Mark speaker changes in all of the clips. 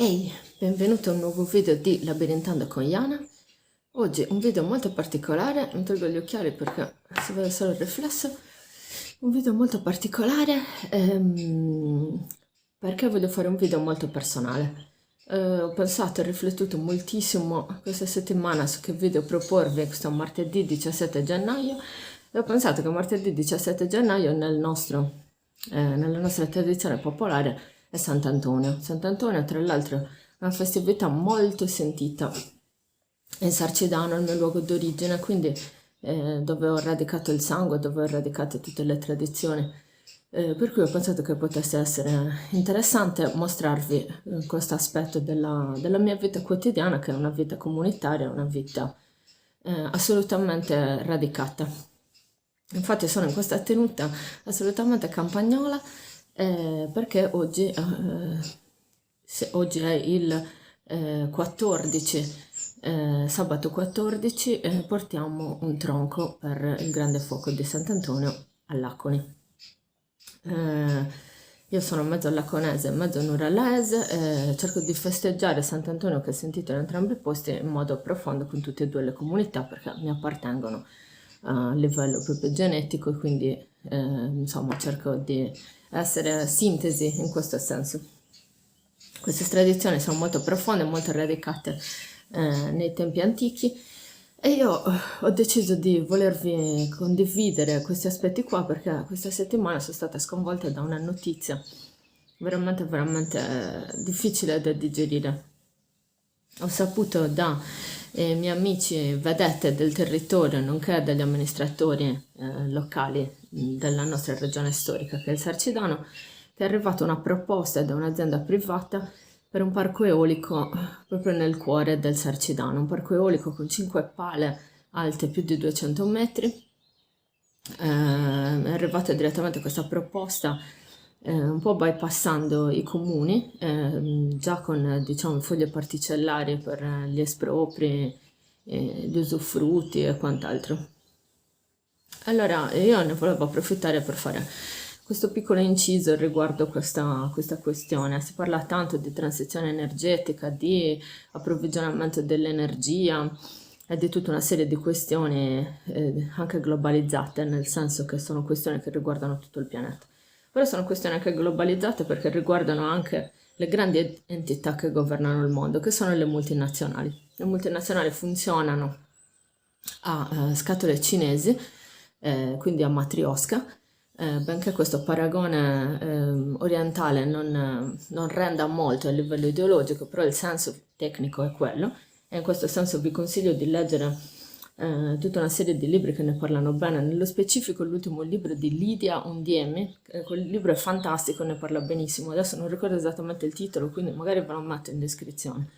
Speaker 1: Ehi, benvenuto a un nuovo video di Labirintando con Iana. Oggi un video molto particolare, mi tolgo gli occhiali perché si vede solo il riflesso. Un video molto particolare perché voglio fare un video molto personale. Ho pensato e riflettuto moltissimo questa settimana su che video proporvi questo martedì 17 gennaio e ho pensato che martedì 17 gennaio nella nostra tradizione popolare è Sant'Antonio. Sant'Antonio, tra l'altro, è una festività molto sentita in Sarcidano, il mio luogo d'origine, quindi dove ho radicato il sangue, dove ho radicato tutte le tradizioni. Per cui ho pensato che potesse essere interessante mostrarvi questo aspetto della mia vita quotidiana, che è una vita comunitaria, una vita assolutamente radicata. Infatti sono in questa tenuta assolutamente campagnola perché oggi è il 14, sabato 14, portiamo un tronco per il grande fuoco di Sant'Antonio a Laconi. Io sono mezzo laconese, mezzo nuralese, cerco di festeggiare Sant'Antonio, che sentito in entrambi i posti, in modo profondo con tutte e due le comunità perché mi appartengono a livello proprio genetico e quindi insomma cerco di essere sintesi in questo senso. Queste tradizioni sono molto profonde, molto radicate nei tempi antichi e io ho deciso di volervi condividere questi aspetti qua perché questa settimana sono stata sconvolta da una notizia veramente difficile da digerire. Ho saputo da miei amici vedette del territorio, nonché dagli amministratori locali della nostra regione storica, che è il Sarcidano, che è arrivata una proposta da un'azienda privata per un parco eolico proprio nel cuore del Sarcidano, un parco eolico con 5 pale alte più di 200 metri. È arrivata direttamente questa proposta un po' bypassando i comuni, già con diciamo foglie particellari per gli espropri, gli usufrutti e quant'altro. Allora io ne volevo approfittare per fare questo piccolo inciso riguardo questa questione. Si parla tanto di transizione energetica, di approvvigionamento dell'energia e di tutta una serie di questioni anche globalizzate, nel senso che sono questioni che riguardano tutto il pianeta. Però sono questioni anche globalizzate perché riguardano anche le grandi entità che governano il mondo, che sono le multinazionali. Le multinazionali funzionano a scatole cinesi, quindi a matriosca, benché questo paragone orientale non renda molto a livello ideologico, però il senso tecnico è quello, e in questo senso vi consiglio di leggere tutta una serie di libri che ne parlano bene, nello specifico l'ultimo libro di Lidia Undiemi, quel libro è fantastico, ne parla benissimo, adesso non ricordo esattamente il titolo, quindi magari ve lo metto in descrizione.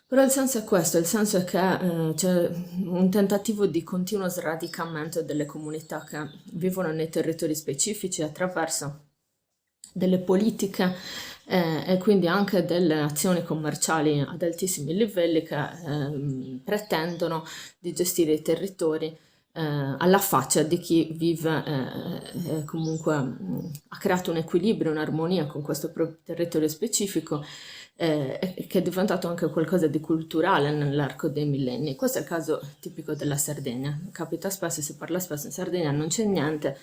Speaker 1: Però il senso è questo, il senso è che c'è un tentativo di continuo sradicamento delle comunità che vivono nei territori specifici attraverso delle politiche e quindi anche delle azioni commerciali ad altissimi livelli che pretendono di gestire i territori alla faccia di chi vive comunque ha creato un equilibrio, un'armonia con questo territorio specifico che è diventato anche qualcosa di culturale nell'arco dei millenni. Questo è il caso tipico della Sardegna. Capita spesso, si parla spesso in Sardegna, non c'è niente,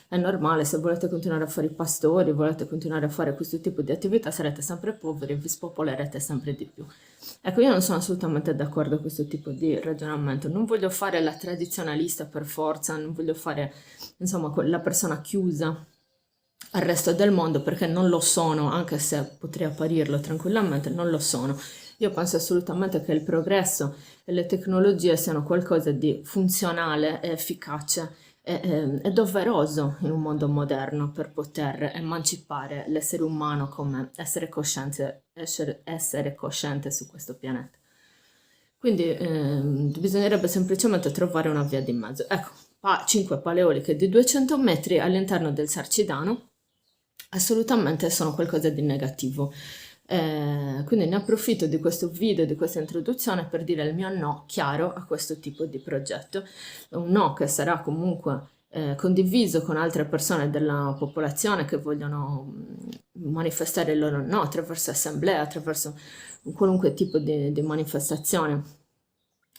Speaker 1: è normale, se volete continuare a fare i pastori, volete continuare a fare questo tipo di attività, sarete sempre poveri e vi spopolerete sempre di più. Ecco, io non sono assolutamente d'accordo con questo tipo di ragionamento, non voglio fare la tradizionalista per forza, non voglio fare, insomma, la persona chiusa al resto del mondo perché non lo sono, anche se potrei apparirlo tranquillamente, non lo sono. Io penso assolutamente che il progresso e le tecnologie siano qualcosa di funzionale e efficace e doveroso in un mondo moderno per poter emancipare l'essere umano come essere cosciente su questo pianeta. Quindi bisognerebbe semplicemente trovare una via di mezzo. Ecco, 5 paleoliche di 200 metri all'interno del Sarcidano assolutamente sono qualcosa di negativo. Quindi ne approfitto di questo video, di questa introduzione per dire il mio no chiaro a questo tipo di progetto. Un no che sarà comunque condiviso con altre persone della popolazione che vogliono manifestare il loro no attraverso assemblee, attraverso qualunque tipo di manifestazione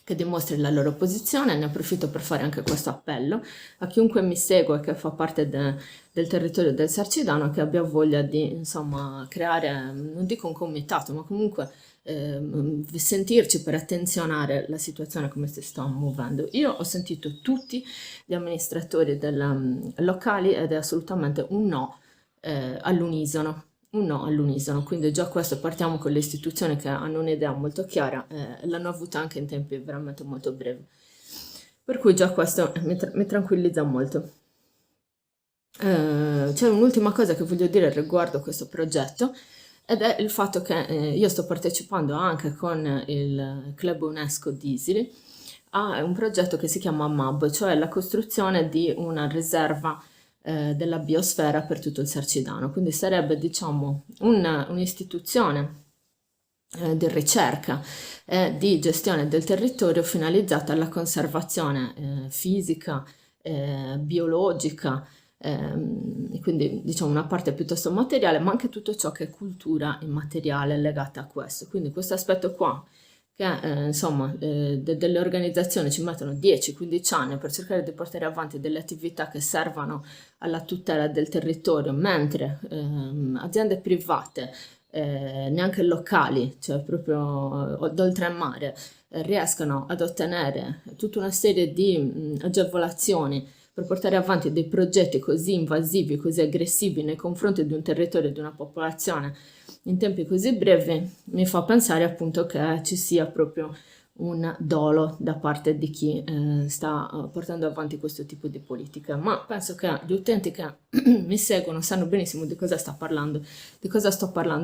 Speaker 1: che dimostri la loro posizione. Ne approfitto per fare anche questo appello a chiunque mi segue e che fa parte del territorio del Sarcidano, che abbia voglia di, insomma, creare, non dico un comitato, ma comunque sentirci per attenzionare la situazione come si sta muovendo. Io ho sentito tutti gli amministratori locali ed è assolutamente un no all'unisono. Un no all'unisono, quindi già questo, partiamo con le istituzioni che hanno un'idea molto chiara, l'hanno avuta anche in tempi veramente molto brevi. Per cui già questo mi tranquillizza molto. C'è un'ultima cosa che voglio dire riguardo questo progetto, ed è il fatto che io sto partecipando anche con il Club UNESCO di Isili a un progetto che si chiama MAB, cioè la costruzione di una riserva della biosfera per tutto il Sarcidano. Quindi sarebbe, diciamo, un'istituzione di ricerca e di gestione del territorio finalizzata alla conservazione fisica, biologica, quindi diciamo una parte piuttosto materiale, ma anche tutto ciò che è cultura immateriale legata a questo. Quindi questo aspetto qua, che insomma delle organizzazioni ci mettono 10-15 anni per cercare di portare avanti delle attività che servano alla tutela del territorio, mentre aziende private, neanche locali, cioè proprio d'oltremare, riescano ad ottenere tutta una serie di agevolazioni per portare avanti dei progetti così invasivi, così aggressivi nei confronti di un territorio e di una popolazione in tempi così brevi, mi fa pensare appunto che ci sia proprio un dolo da parte di chi sta portando avanti questo tipo di politica. Ma penso che gli utenti che mi seguono sanno benissimo di cosa sto parlando,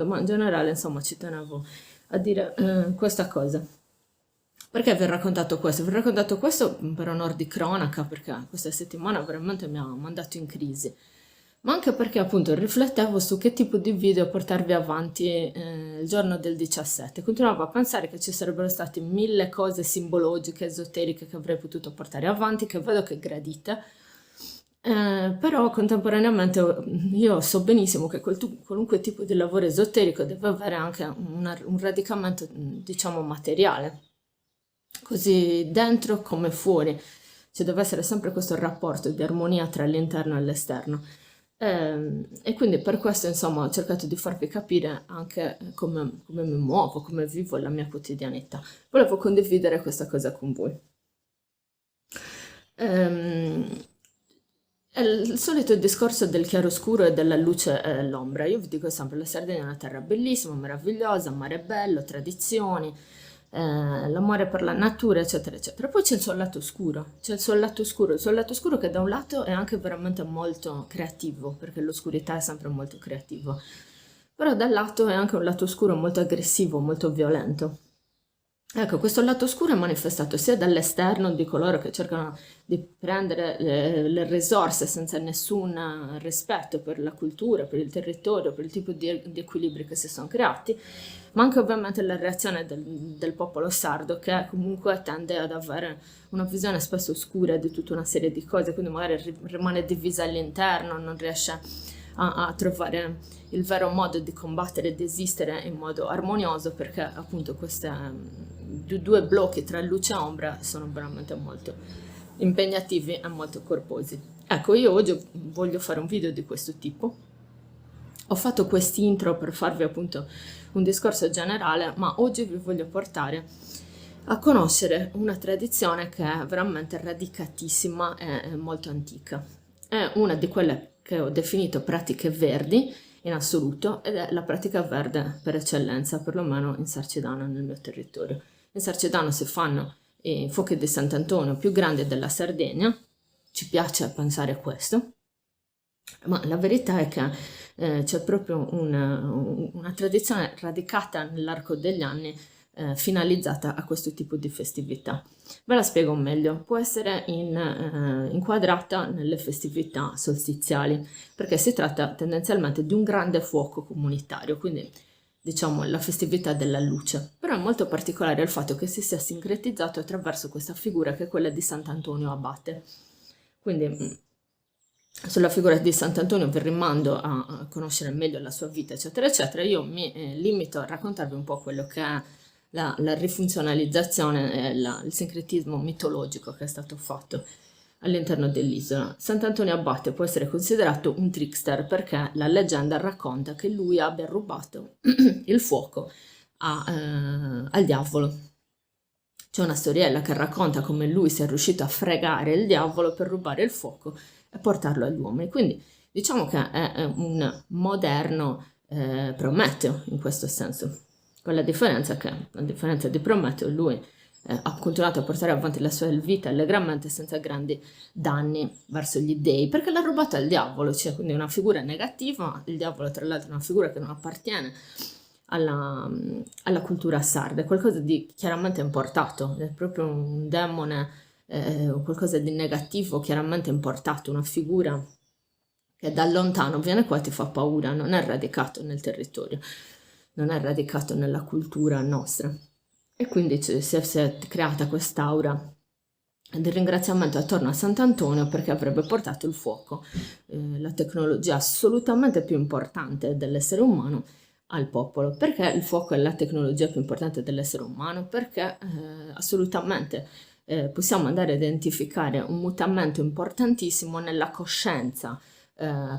Speaker 1: ma in generale insomma ci tenevo a dire questa cosa. Perché vi ho raccontato questo? Vi ho raccontato questo per onor di cronaca, perché questa settimana veramente mi ha mandato in crisi, ma anche perché appunto riflettevo su che tipo di video portarvi avanti il giorno del 17. Continuavo a pensare che ci sarebbero state 1000 cose simbologiche, esoteriche che avrei potuto portare avanti, che vedo che gradite, però contemporaneamente io so benissimo che qualunque tipo di lavoro esoterico deve avere anche un radicamento, diciamo, materiale, così dentro come fuori. Ci deve essere sempre questo rapporto di armonia tra l'interno e l'esterno. E quindi per questo, insomma, ho cercato di farvi capire anche come mi muovo, come vivo la mia quotidianità. Volevo condividere questa cosa con voi. È il solito discorso del chiaroscuro e della luce e l'ombra. Io vi dico sempre, la Sardegna è una terra bellissima, meravigliosa, mare bello, tradizioni, l'amore per la natura, eccetera, eccetera. Poi c'è il suo lato oscuro, c'è il suo lato oscuro che da un lato è anche veramente molto creativo, perché l'oscurità è sempre molto creativo, però dal lato è anche un lato oscuro molto aggressivo, molto violento. Ecco, questo lato oscuro è manifestato sia dall'esterno di coloro che cercano di prendere le risorse senza nessun rispetto per la cultura, per il territorio, per il tipo di equilibri che si sono creati, ma anche ovviamente la reazione del popolo sardo, che comunque tende ad avere una visione spesso oscura di tutta una serie di cose, quindi magari rimane divisa all'interno, non riesce a trovare il vero modo di combattere e di esistere in modo armonioso, perché appunto questi due blocchi tra luce e ombra sono veramente molto impegnativi e molto corposi. Ecco, io oggi voglio fare un video di questo tipo. Ho fatto quest'intro per farvi appunto un discorso generale, ma oggi vi voglio portare a conoscere una tradizione che è veramente radicatissima e molto antica. È una di quelle che ho definito pratiche verdi in assoluto, ed è la pratica verde per eccellenza, perlomeno in Sarcidano, nel mio territorio. In Sarcidano si fanno i fuochi di Sant'Antonio più grandi della Sardegna, ci piace pensare questo, ma la verità è che c'è proprio una tradizione radicata nell'arco degli anni, finalizzata a questo tipo di festività. Ve la spiego meglio, può essere inquadrata nelle festività solstiziali, perché si tratta tendenzialmente di un grande fuoco comunitario, quindi diciamo la festività della luce, però è molto particolare il fatto che si sia sincretizzato attraverso questa figura che è quella di Sant'Antonio Abate. Quindi sulla figura di Sant'Antonio vi rimando a conoscere meglio la sua vita, eccetera, eccetera. Io mi limito a raccontarvi un po' quello che è la rifunzionalizzazione e il sincretismo mitologico che è stato fatto all'interno dell'isola. Sant'Antonio Abate può essere considerato un trickster perché la leggenda racconta che lui abbia rubato il fuoco al diavolo. C'è una storiella che racconta come lui sia riuscito a fregare il diavolo per rubare il fuoco e portarlo agli uomini. Quindi diciamo che è un moderno Prometeo in questo senso, con la differenza che, a differenza di Prometeo, lui ha continuato a portare avanti la sua vita allegramente senza grandi danni verso gli dei, perché l'ha rubato al diavolo, cioè quindi una figura negativa. Il diavolo tra l'altro è una figura che non appartiene alla cultura sarda, è qualcosa di chiaramente importato, è proprio un demone, qualcosa di negativo chiaramente importato, una figura che da lontano viene qua e ti fa paura, non è radicato nel territorio, non è radicato nella cultura nostra. E quindi si è creata quest'aura del ringraziamento attorno a Sant'Antonio perché avrebbe portato il fuoco, la tecnologia assolutamente più importante dell'essere umano, al popolo. Perché il fuoco è la tecnologia più importante dell'essere umano? Perché assolutamente possiamo andare a identificare un mutamento importantissimo nella coscienza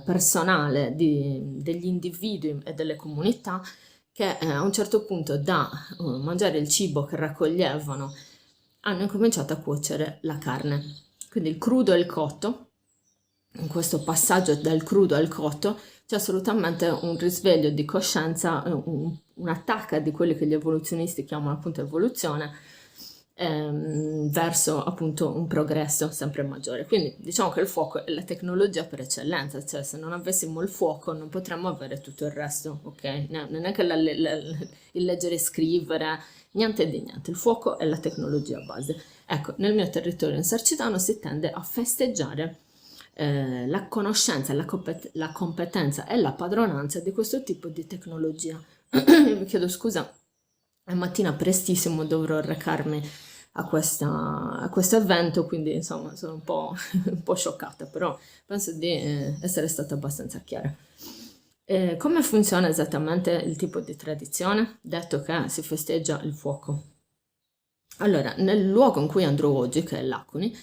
Speaker 1: personale degli individui e delle comunità che a un certo punto da mangiare il cibo che raccoglievano hanno incominciato a cuocere la carne. Quindi il crudo e il cotto, in questo passaggio dal crudo al cotto, c'è assolutamente un risveglio di coscienza, un'attacca di quelli che gli evoluzionisti chiamano appunto evoluzione, verso appunto un progresso sempre maggiore. Quindi diciamo che il fuoco è la tecnologia per eccellenza, cioè se non avessimo il fuoco non potremmo avere tutto il resto, ok? Non è che il leggere e scrivere, niente di niente, il fuoco è la tecnologia base. Ecco, nel mio territorio in Sarcitano si tende a festeggiare la conoscenza, la competenza e la padronanza di questo tipo di tecnologia. Io vi chiedo scusa, è mattina prestissimo, dovrò recarmi a questo evento, quindi insomma sono un po' scioccata, però penso di essere stata abbastanza chiara. Come funziona esattamente il tipo di tradizione? Detto che si festeggia il fuoco. Allora, nel luogo in cui andrò oggi, che è Lacuni,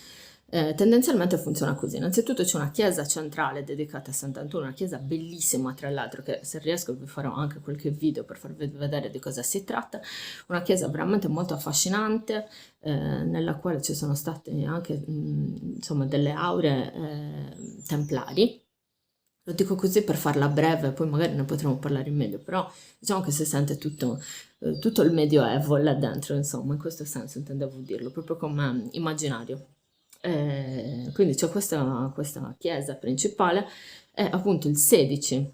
Speaker 1: tendenzialmente funziona così. Innanzitutto c'è una chiesa centrale dedicata a Sant'Antonio, una chiesa bellissima tra l'altro, che se riesco vi farò anche qualche video per farvi vedere di cosa si tratta. Una chiesa veramente molto affascinante, nella quale ci sono state anche insomma delle aure templari. Lo dico così per farla breve, poi magari ne potremo parlare meglio, però diciamo che si sente tutto il Medioevo là dentro, insomma, in questo senso intendevo dirlo, proprio come immaginario. Quindi c'è questa chiesa principale e appunto il 16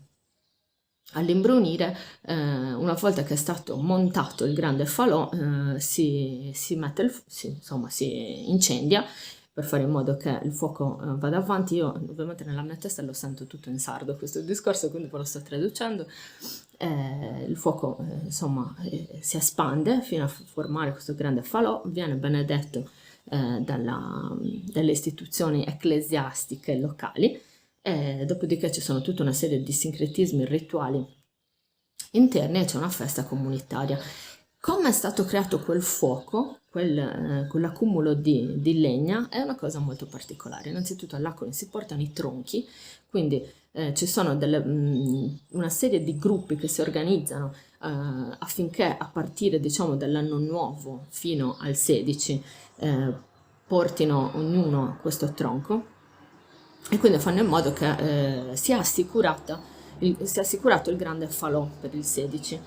Speaker 1: all'imbrunire, una volta che è stato montato il grande falò, si mette insomma, si incendia per fare in modo che il fuoco vada avanti. Io ovviamente nella mia testa lo sento tutto in sardo questo discorso, quindi ve lo sto traducendo. Il fuoco insomma si espande fino a formare questo grande falò, viene benedetto dalle istituzioni ecclesiastiche locali, dopodiché ci sono tutta una serie di sincretismi rituali interni e c'è una festa comunitaria. Come è stato creato quel fuoco, quell'accumulo di legna, è una cosa molto particolare. Innanzitutto all'Acqui si portano i tronchi, quindi ci sono una serie di gruppi che si organizzano affinché a partire diciamo dall'anno nuovo fino al 16 portino ognuno questo tronco e quindi fanno in modo che sia assicurato il grande falò per il 16.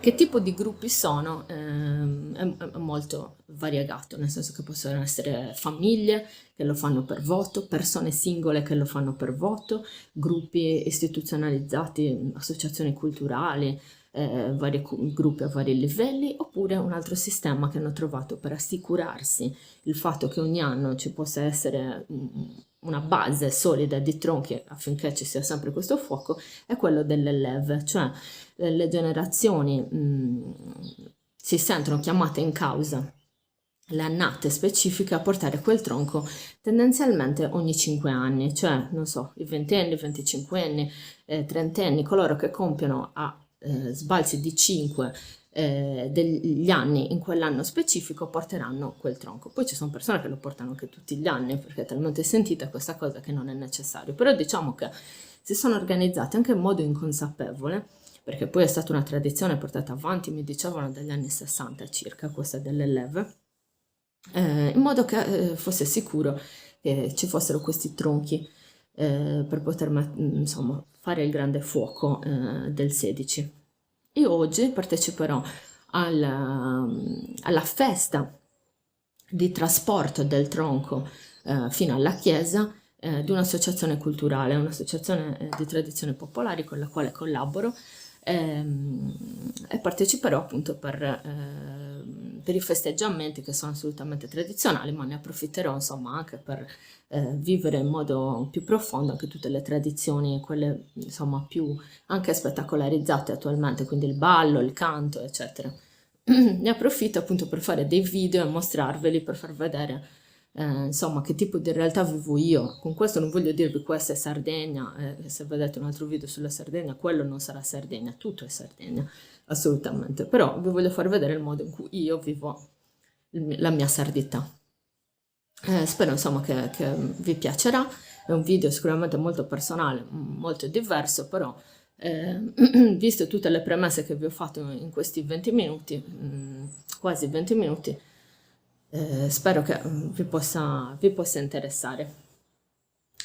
Speaker 1: Che tipo di gruppi sono? È molto variegato, nel senso che possono essere famiglie che lo fanno per voto, persone singole che lo fanno per voto, gruppi istituzionalizzati, associazioni culturali, vari gruppi a vari livelli, oppure un altro sistema che hanno trovato per assicurarsi il fatto che ogni anno ci possa essere una base solida di tronchi affinché ci sia sempre questo fuoco, è quello delle leve, cioè le generazioni si sentono chiamate in causa le annate specifiche a portare quel tronco tendenzialmente ogni 5 anni, cioè, non so, i 20enni, i 25enni, 30enni, coloro che compiono a sbalzi di 5 degli anni in quell'anno specifico porteranno quel tronco. Poi ci sono persone che lo portano anche tutti gli anni perché è talmente sentita questa cosa che non è necessario, però diciamo che si sono organizzati anche in modo inconsapevole, perché poi è stata una tradizione portata avanti, mi dicevano, dagli anni 60 circa, questa delle leve, in modo che fosse sicuro che ci fossero questi tronchi per poter insomma, fare il grande fuoco del 16. Io oggi parteciperò alla festa di trasporto del tronco fino alla chiesa di un'associazione culturale, un'associazione di tradizioni popolari con la quale collaboro, e parteciperò appunto per i festeggiamenti che sono assolutamente tradizionali, ma ne approfitterò insomma anche per vivere in modo più profondo anche tutte le tradizioni, quelle insomma più anche spettacolarizzate attualmente, quindi il ballo, il canto, eccetera. Ne approfitto appunto per fare dei video e mostrarveli, per far vedere insomma che tipo di realtà vivo io. Con questo non voglio dirvi questa è Sardegna, se vedete un altro video sulla Sardegna, quello non sarà Sardegna, tutto è Sardegna, assolutamente. Però vi voglio far vedere il modo in cui io vivo la mia sardità. Spero insomma che vi piacerà, è un video sicuramente molto personale, molto diverso, però visto tutte le premesse che vi ho fatto in questi 20 minuti, quasi 20 minuti, spero che vi possa interessare.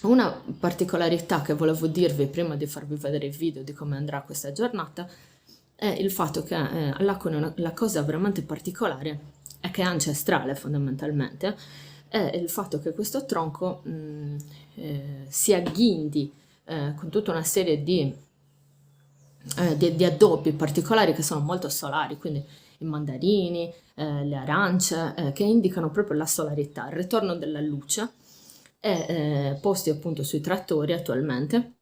Speaker 1: Una particolarità che volevo dirvi prima di farvi vedere il video di come andrà questa giornata è il fatto che all'Aquila la cosa veramente particolare è che è ancestrale fondamentalmente, è il fatto che questo tronco si agghindi con tutta una serie di addobbi particolari che sono molto solari, quindi i mandarini, le arance, che indicano proprio la solarità, il ritorno della luce, posti appunto sui trattori attualmente,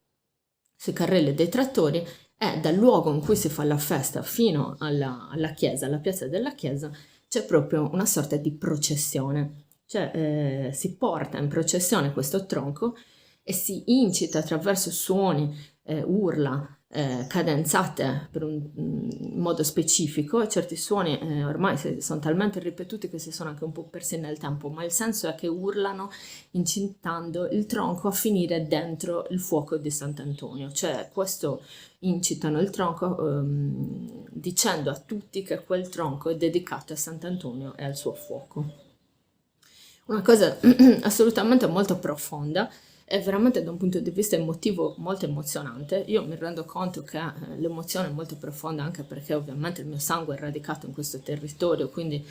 Speaker 1: sui carrelli dei trattori, e dal luogo in cui si fa la festa fino alla chiesa, alla piazza della chiesa, c'è proprio una sorta di processione, cioè si porta in processione questo tronco e si incita attraverso suoni, urla, cadenzate in modo specifico, e certi suoni ormai sono talmente ripetuti che si sono anche un po' persi nel tempo, ma il senso è che urlano incitando il tronco a finire dentro il fuoco di Sant'Antonio, cioè questo incitano il tronco dicendo a tutti che quel tronco è dedicato a Sant'Antonio e al suo fuoco. Una cosa assolutamente molto profonda e veramente da un punto di vista emotivo molto emozionante. Io mi rendo conto che l'emozione è molto profonda anche perché ovviamente il mio sangue è radicato in questo territorio, quindi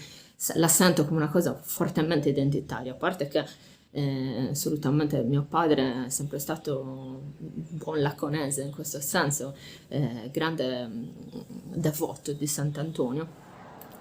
Speaker 1: la sento come una cosa fortemente identitaria, a parte che assolutamente mio padre è sempre stato un buon laconese in questo senso, grande devoto di Sant'Antonio.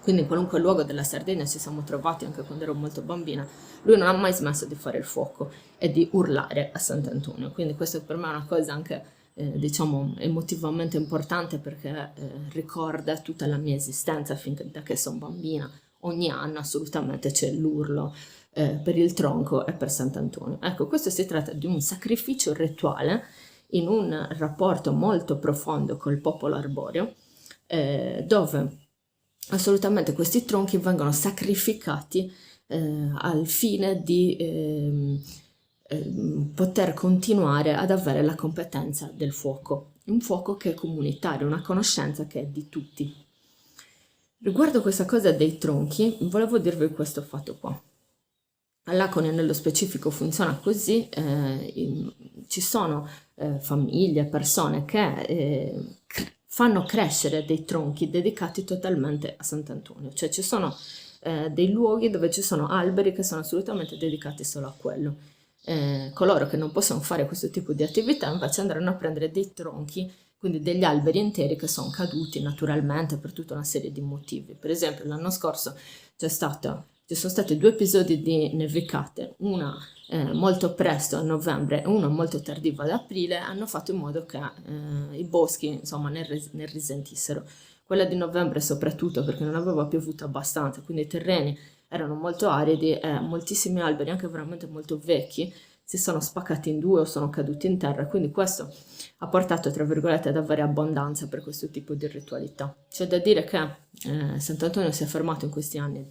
Speaker 1: Quindi in qualunque luogo della Sardegna ci siamo trovati anche quando ero molto bambina. Lui non ha mai smesso di fare il fuoco e di urlare a Sant'Antonio. Quindi questo per me è una cosa anche, diciamo, emotivamente importante perché ricorda tutta la mia esistenza fin da che sono bambina. Ogni anno assolutamente c'è l'urlo per il tronco e per Sant'Antonio. Ecco, questo si tratta di un sacrificio rituale in un rapporto molto profondo col popolo arboreo, dove assolutamente questi tronchi vengono sacrificati al fine di poter continuare ad avere la competenza del fuoco, un fuoco che è comunitario, una conoscenza che è di tutti. Riguardo questa cosa dei tronchi, volevo dirvi questo fatto qua. All'Aquila nello specifico funziona così, ci sono famiglie, persone che fanno crescere dei tronchi dedicati totalmente a Sant'Antonio, cioè ci sono dei luoghi dove ci sono alberi che sono assolutamente dedicati solo a quello. Coloro che non possono fare questo tipo di attività invece andranno a prendere dei tronchi, quindi degli alberi interi che sono caduti naturalmente per tutta una serie di motivi. Per esempio l'anno scorso ci sono stati 2 episodi di nevicate, una molto presto a novembre e uno molto tardivo ad aprile, hanno fatto in modo che i boschi insomma ne risentissero. Quella di novembre soprattutto perché non aveva piovuto abbastanza, quindi i terreni erano molto aridi e moltissimi alberi, anche veramente molto vecchi, si sono spaccati in due o sono caduti in terra, quindi questo ha portato, tra virgolette, ad avere abbondanza per questo tipo di ritualità. C'è da dire che Sant'Antonio si è fermato in questi anni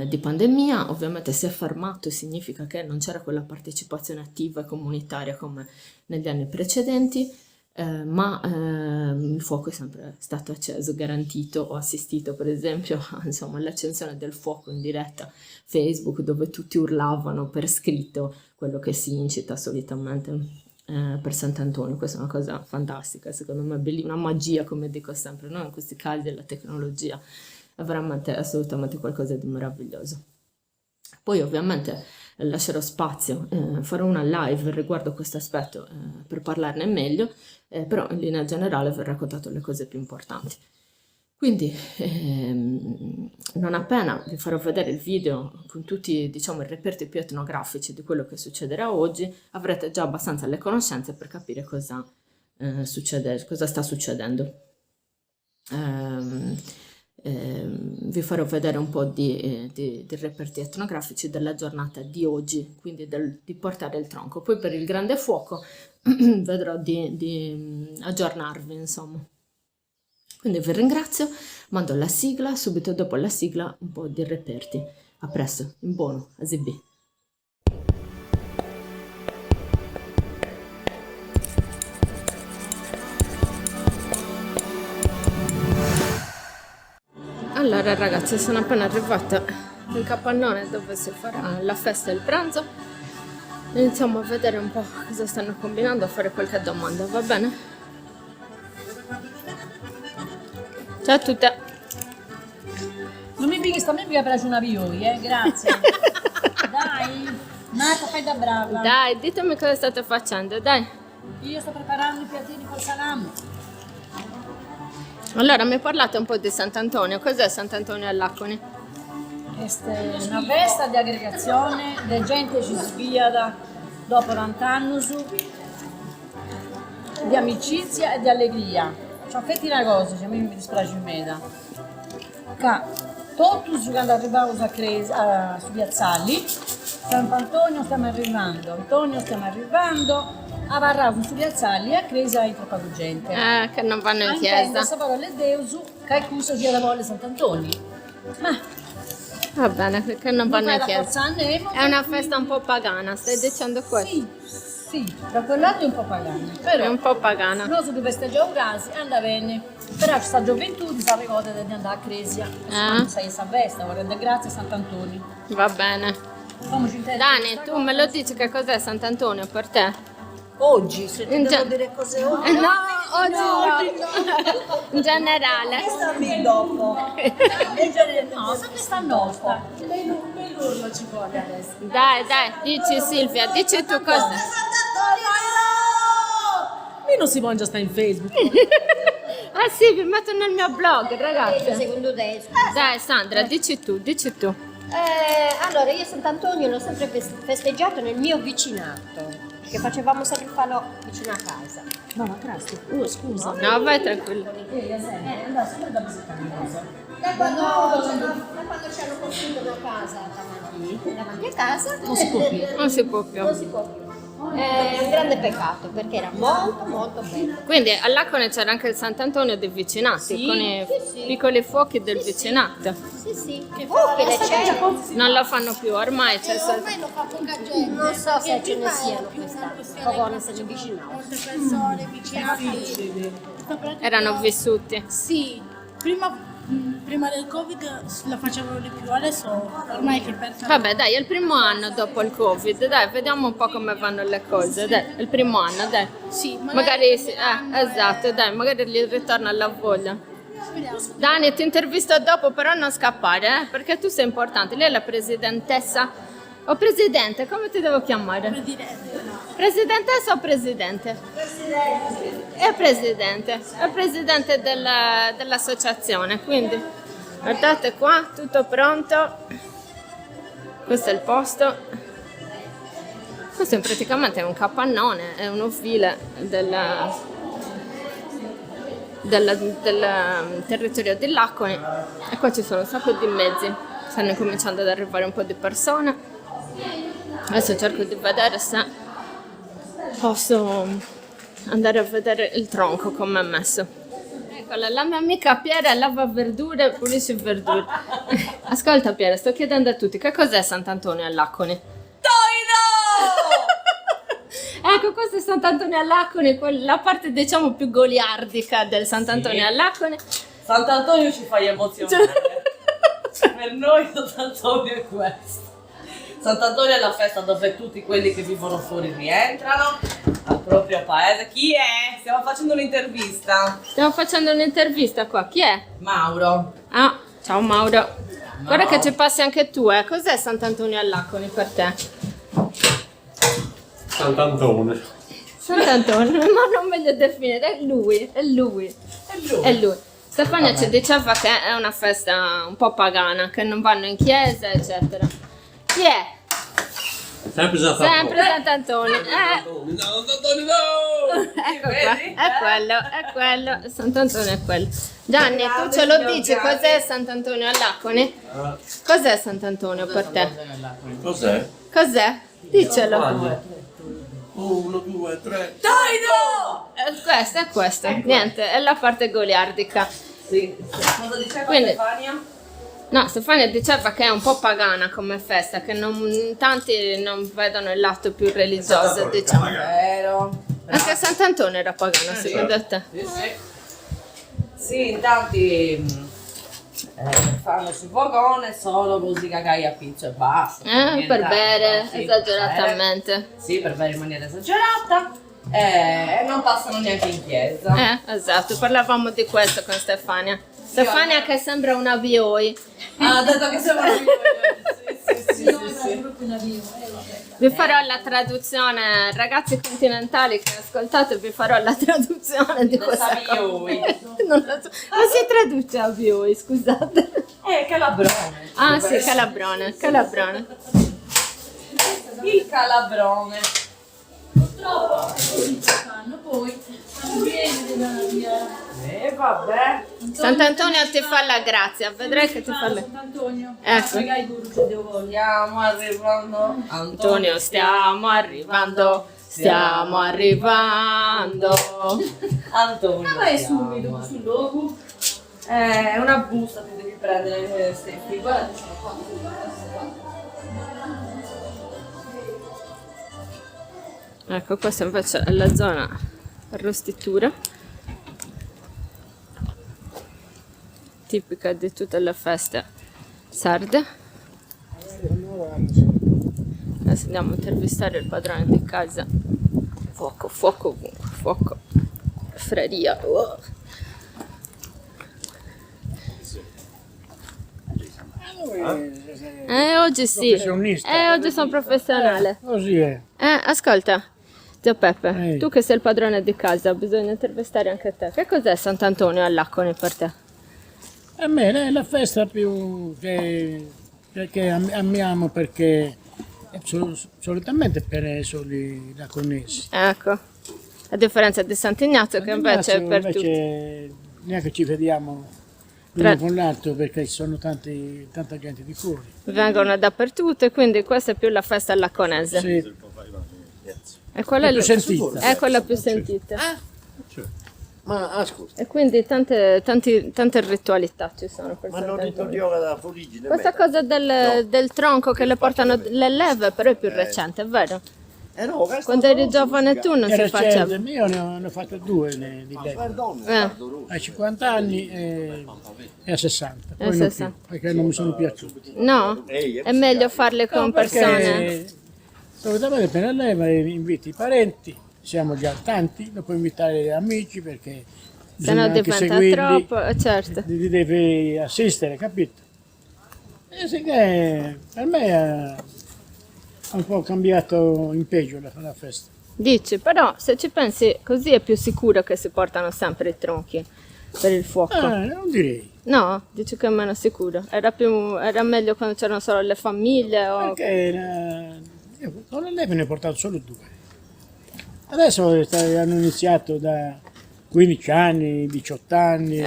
Speaker 1: di pandemia, ovviamente si è fermato significa che non c'era quella partecipazione attiva e comunitaria come negli anni precedenti, ma il fuoco è sempre stato acceso, garantito. Ho assistito per esempio insomma, all'accensione del fuoco in diretta Facebook, dove tutti urlavano per scritto quello che si incita solitamente per Sant'Antonio. Questa è una cosa fantastica, secondo me, una magia, come dico sempre, no? In questi casi della tecnologia è veramente assolutamente qualcosa di meraviglioso. Poi ovviamente lascerò spazio, farò una live riguardo questo aspetto per parlarne meglio, però in linea generale vi ho raccontato le cose più importanti. Quindi non appena vi farò vedere il video con tutti, diciamo, i reperti più etnografici di quello che succederà oggi, avrete già abbastanza le conoscenze per capire cosa sta succedendo. Vi farò vedere un po' di reperti etnografici della giornata di oggi, quindi di portare il tronco. Poi per il grande fuoco vedrò di aggiornarvi, insomma. Quindi vi ringrazio, mando la sigla, subito dopo la sigla un po' di reperti. A presto, in buono, a Zibì. Allora ragazzi, sono appena arrivata in capannone dove si farà la festa e il pranzo. Iniziamo a vedere un po' cosa stanno combinando, a fare qualche domanda, va bene? Ciao a tutte!
Speaker 2: Non mi pigli, sta me piace piace una vioi, grazie. Dai, Nata, fai da brava.
Speaker 1: Dai, ditemi cosa state facendo, dai!
Speaker 2: Io sto preparando i piattini col salame.
Speaker 1: Allora, mi parlate un po' di Sant'Antonio. Cos'è Sant'Antonio all'Aconi?
Speaker 2: Questa è una festa di aggregazione, la gente ci svia dopo 90 anni di amicizia e di allegria. C'ho fatto una cosa, cioè, a me mi dispiace meda. Che tutti quando arrivavo su Piazzali, Sant'Antonio stiamo arrivando, avarravo su Piazzali e a Cresa è troppa gente.
Speaker 1: Che non vanno in chiesa.
Speaker 2: Questa parola è Deus, che è cuso gira da volle Sant'Antonio. Ma
Speaker 1: Va bene, che non vanno in chiesa.
Speaker 2: forza andiamo.
Speaker 1: È una festa un po' pagana, stai dicendo questo?
Speaker 2: Sì, da quel lato è un po' pagano. Però
Speaker 1: È un po' pagana.
Speaker 2: noi su festeggiamo casi andava bene. Però ci sta gioventù di fare ricorda di andare a Cresia. Sai questa festa, vorrei dire grazie a Sant'Antonio.
Speaker 1: Va bene.
Speaker 2: Famoci intendere
Speaker 1: Dani,
Speaker 2: questa
Speaker 1: tu me lo dici che cos'è Sant'Antonio per te?
Speaker 3: Oggi, se ti
Speaker 1: In
Speaker 3: devo
Speaker 1: ge-
Speaker 3: dire cose oggi,
Speaker 1: No, oggi no. In generale.
Speaker 3: stammi dopo.
Speaker 2: no, sempre sta nostra.
Speaker 3: Bell'urlo ci vuole adesso.
Speaker 1: Dai, dici Silvia, dici tu cosa.
Speaker 2: Io non si mangia sta in Facebook.
Speaker 1: Ah sì, vi metto nel mio blog, ragazzi.
Speaker 3: Secondo te?
Speaker 1: Dai Sandra, dici tu.
Speaker 3: Allora, io Sant'Antonio l'ho sempre festeggiato nel mio vicinato, perché facevamo sempre il falò vicino a casa.
Speaker 2: No, ma grazie. Scusa.
Speaker 1: No, vai tranquillo.
Speaker 2: Andava sempre da visitare cosa.
Speaker 3: Da quando ci hanno costruito una casa davanti a casa,
Speaker 2: Non si può più.
Speaker 1: Non si può più.
Speaker 3: non si può più. È un grande peccato perché era molto molto bello.
Speaker 1: Quindi all'Acone c'era anche il Sant'Antonio dei vicinati,
Speaker 3: Sì,
Speaker 1: con i
Speaker 3: sì.
Speaker 1: piccoli fuochi del vicinato.
Speaker 3: Sì, sì. Che le c'è?
Speaker 1: Non lo fanno più, ormai c'è solo...
Speaker 4: Ormai lo fa poca gente.
Speaker 3: Non so se ce ne
Speaker 4: Prima
Speaker 3: siano
Speaker 4: era più una
Speaker 3: quest'anno.
Speaker 4: questione
Speaker 3: Pogone se ne vicino.
Speaker 4: molte persone vicinati.
Speaker 1: erano vissuti.
Speaker 4: Sì, prima del Covid lo facevano di più, adesso ormai che pensa.
Speaker 1: Vabbè dai, è il primo anno dopo il Covid, dai, vediamo un po' come vanno le cose, dai, è il primo anno, dai.
Speaker 4: Sì,
Speaker 1: Magari, sì, esatto, dai, magari gli ritorna la voglia.
Speaker 4: speriamo.
Speaker 1: Dani, ti intervisto dopo, però non scappare, perché tu sei importante. Lei è la presidentessa, o presidente, come ti devo chiamare? Presidentessa o presidente? È presidente dell'associazione, quindi guardate qua, tutto pronto. Questo è il posto. Questo praticamente è un capannone, è un ovile del territorio dell'Acconi, e qua ci sono un sacco di mezzi, stanno cominciando ad arrivare un po' di persone. Adesso cerco di vedere se posso andare a vedere il tronco come è messo. Eccola, la mia amica Piera lava verdure, pulisce verdure. Ascolta Piera, sto chiedendo a tutti, che cos'è Sant'Antonio all'Acconi? Ecco, questo è Sant'Antonio all'Acconi, la parte diciamo più goliardica del Sant'Antonio all'Acconi.
Speaker 5: Sant'Antonio ci fai emozionare. Per noi Sant'Antonio è questo. Sant'Antonio è la festa dove tutti quelli che vivono fuori rientrano al proprio paese. Chi è? Stiamo facendo un'intervista.
Speaker 1: Stiamo facendo un'intervista qua, chi è?
Speaker 5: Mauro.
Speaker 1: Ah, ciao Mauro. Guarda che ci passi anche tu, eh. Cos'è Sant'Antonio all'Acconi per te?
Speaker 6: Sant'Antonio.
Speaker 1: Sant'Antonio, ma non meglio definire, è lui. Stefania ci diceva che è una festa un po' pagana, che non vanno in chiesa, eccetera. Chi è?
Speaker 6: Sempre Sant'Antonio.
Speaker 1: Sempre Sant'Antonio.
Speaker 6: No, Sant'Antonio no!
Speaker 1: Ecco qua, è quello, Sant'Antonio è quello. Gianni, tu ce lo dici, cos'è Sant'Antonio all'Acconi? Cos'è Sant'Antonio per te?
Speaker 6: Cos'è?
Speaker 1: Cos'è? Dicelo.
Speaker 6: 1, 2, 3.
Speaker 1: È questo. Niente, è la parte goliardica.
Speaker 5: Sì. Cosa diceva
Speaker 1: Quindi-
Speaker 5: Stefania?
Speaker 1: No, Stefania diceva che è un po' pagana come festa, che tanti non vedono il lato più religioso, diciamo.
Speaker 5: Vero.
Speaker 1: Anche Sant'Antonio era pagano, secondo te?
Speaker 5: Sì, in tanti fanno sul fogone solo così cagai a pizza e basta.
Speaker 1: Per
Speaker 5: Nient'altro,
Speaker 1: bere
Speaker 5: sì,
Speaker 1: esageratamente.
Speaker 5: Sì, per bere in maniera esagerata e non passano neanche in chiesa.
Speaker 1: Esatto, parlavamo di questo con Stefania. Stefania che sembra una VOI.
Speaker 5: Ha detto che siamo sì.
Speaker 1: Vi farò la traduzione, ragazzi continentali che ascoltate, vi farò la traduzione di questa cosa. Non lo so. Ma si traduce a VOI, scusate.
Speaker 5: Calabrone.
Speaker 1: Ah sì, calabrone.
Speaker 5: Il calabrone. Vabbè.
Speaker 1: Sant'Antonio ti fa la grazia, vedrai che ti fa la... Ecco.
Speaker 5: Stiamo arrivando.
Speaker 1: Antonio, stiamo arrivando.
Speaker 5: Antonio. Ma è subito sul logo. È una busta che devi prendere, Steffi. Guarda che sono qua.
Speaker 1: Ecco, questa invece è la zona arrostitura, tipica di tutte le feste sarde. Adesso andiamo a intervistare il padrone di casa. Fuoco ovunque, fuoco. Freria. Oh. Oggi sì. Oggi sono professionale.
Speaker 7: Così è.
Speaker 1: Ascolta, zio Peppe,
Speaker 7: Ehi.
Speaker 1: tu che sei il padrone di casa, bisogna intervistare anche te. Che cos'è Sant'Antonio all'Acconi per te?
Speaker 7: A me è la festa più che amiamo perché è solitamente per soli laconesi.
Speaker 1: Ecco, a differenza di Sant'Ignazio che invece è per tutti.
Speaker 7: Invece neanche ci vediamo
Speaker 1: Tra-
Speaker 7: l'uno con l'altro perché ci sono tanta gente di fuori.
Speaker 1: Vengono dappertutto e quindi questa è più la festa all'acconese.
Speaker 7: Sì,
Speaker 1: E quella
Speaker 7: è più sentita.
Speaker 1: è quella più sentita.
Speaker 8: Ma ascolta,
Speaker 1: E quindi tante ritualità ci sono per
Speaker 8: ma non
Speaker 1: Sant'Antonio.
Speaker 8: ritorniamo dalla fuligine.
Speaker 1: Questa cosa del tronco che le portano le leve però è più recente, è vero?
Speaker 8: No, questa
Speaker 1: Quando eri giovane tu non si
Speaker 7: Era
Speaker 1: faceva.
Speaker 7: certo, io ne ho fatto due di lei. A 50 anni e a 60. Poi non più,
Speaker 1: 60.
Speaker 7: perché non mi sono piaciuti.
Speaker 1: No, è meglio farle con persone.
Speaker 7: Perché solitamente per la leva inviti i parenti, siamo già tanti, non puoi invitare amici perché
Speaker 1: Se no
Speaker 7: bisogna anche
Speaker 1: diventa
Speaker 7: seguirli,
Speaker 1: troppo, certo.
Speaker 7: li devi assistere, capito? E sì che per me ha un po' cambiato in peggio la festa.
Speaker 1: Dici, però se ci pensi così è più sicuro che si portano sempre i tronchi per il fuoco.
Speaker 7: Non direi,
Speaker 1: No, dici che è meno sicuro. Era meglio quando c'erano solo le famiglie o...
Speaker 7: perché io con la leva ne ho portato solo due. Adesso hanno iniziato 15 anni, 18 anni.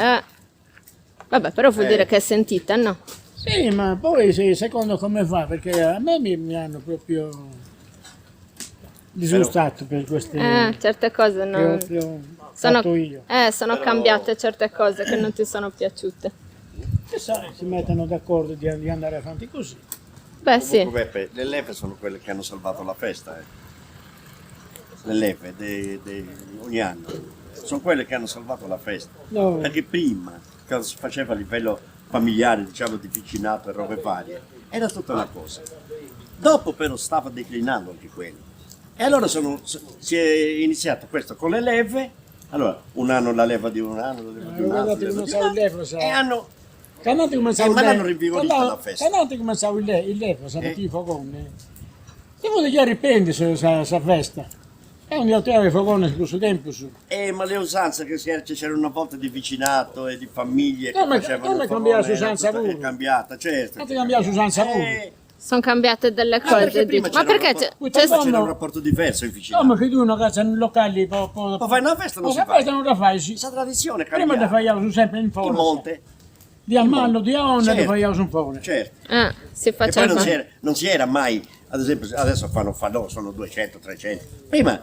Speaker 1: Vabbè, però vuol dire che è sentita, no?
Speaker 7: Sì, ma poi secondo come fa, perché a me mi hanno proprio disgustato per queste
Speaker 1: Certe cose
Speaker 7: che
Speaker 1: non...
Speaker 7: ho
Speaker 1: Sono,
Speaker 7: fatto io.
Speaker 1: sono cambiate certe cose che non ti sono piaciute.
Speaker 7: E sai, si mettono d'accordo di andare avanti così.
Speaker 1: Beh, sì.
Speaker 8: Comunque, Beppe, le leve sono quelle che hanno salvato la festa. Le leve ogni anno sono quelle che hanno salvato la festa.
Speaker 7: No.
Speaker 8: Perché prima, quando si faceva a livello familiare, diciamo di vicinato e robe varie, era tutta una cosa. Dopo però stava declinando anche quello. E allora si è iniziato questo con le leve. Allora, un anno la leva di un anno, la leva di un altro,
Speaker 7: Guardate
Speaker 8: la
Speaker 7: come
Speaker 8: leva di
Speaker 7: stava
Speaker 8: un
Speaker 7: il
Speaker 8: altro.
Speaker 7: lefo, sa.
Speaker 8: E hanno...
Speaker 7: Guardate come stava
Speaker 8: ma l'hanno rinvigorita la festa.
Speaker 7: Guardate come stava il lefo, sa perché i fogoni. Devo già ripetere questa festa. È un altro di fogone su questo tempo su.
Speaker 8: Ma le usanze che c'era una volta di vicinato e di famiglie che
Speaker 7: Come
Speaker 8: facevano il
Speaker 7: cambiare
Speaker 8: fogone,
Speaker 7: l'usanza
Speaker 8: era tutta-
Speaker 7: pure?
Speaker 8: È cambiata, certo.
Speaker 7: Quanto cambiare l'usanza pure?
Speaker 1: Sono cambiate delle
Speaker 8: perché
Speaker 1: cose.
Speaker 8: prima
Speaker 1: dici. Ma
Speaker 8: c'era
Speaker 1: perché
Speaker 8: un
Speaker 1: c'è...
Speaker 8: po'-
Speaker 1: c'è-
Speaker 7: Prima
Speaker 8: c'era un rapporto diverso in vicinato.
Speaker 7: Come che tu una casa in locali
Speaker 8: Ma fai una festa non si
Speaker 7: la
Speaker 8: fa.
Speaker 7: festa non la fai, sì.
Speaker 8: Questa tradizione
Speaker 7: Prima
Speaker 8: cambiata.
Speaker 7: la fai sempre in
Speaker 8: In
Speaker 7: foro.
Speaker 8: monte,
Speaker 7: Di Almanno, di Aonna,
Speaker 8: Certo.
Speaker 7: la fai in foro.
Speaker 8: certo.
Speaker 1: si
Speaker 8: E poi
Speaker 1: faceva...
Speaker 8: non si era mai, ad esempio, adesso fanno falò, sono 200, 300. Prima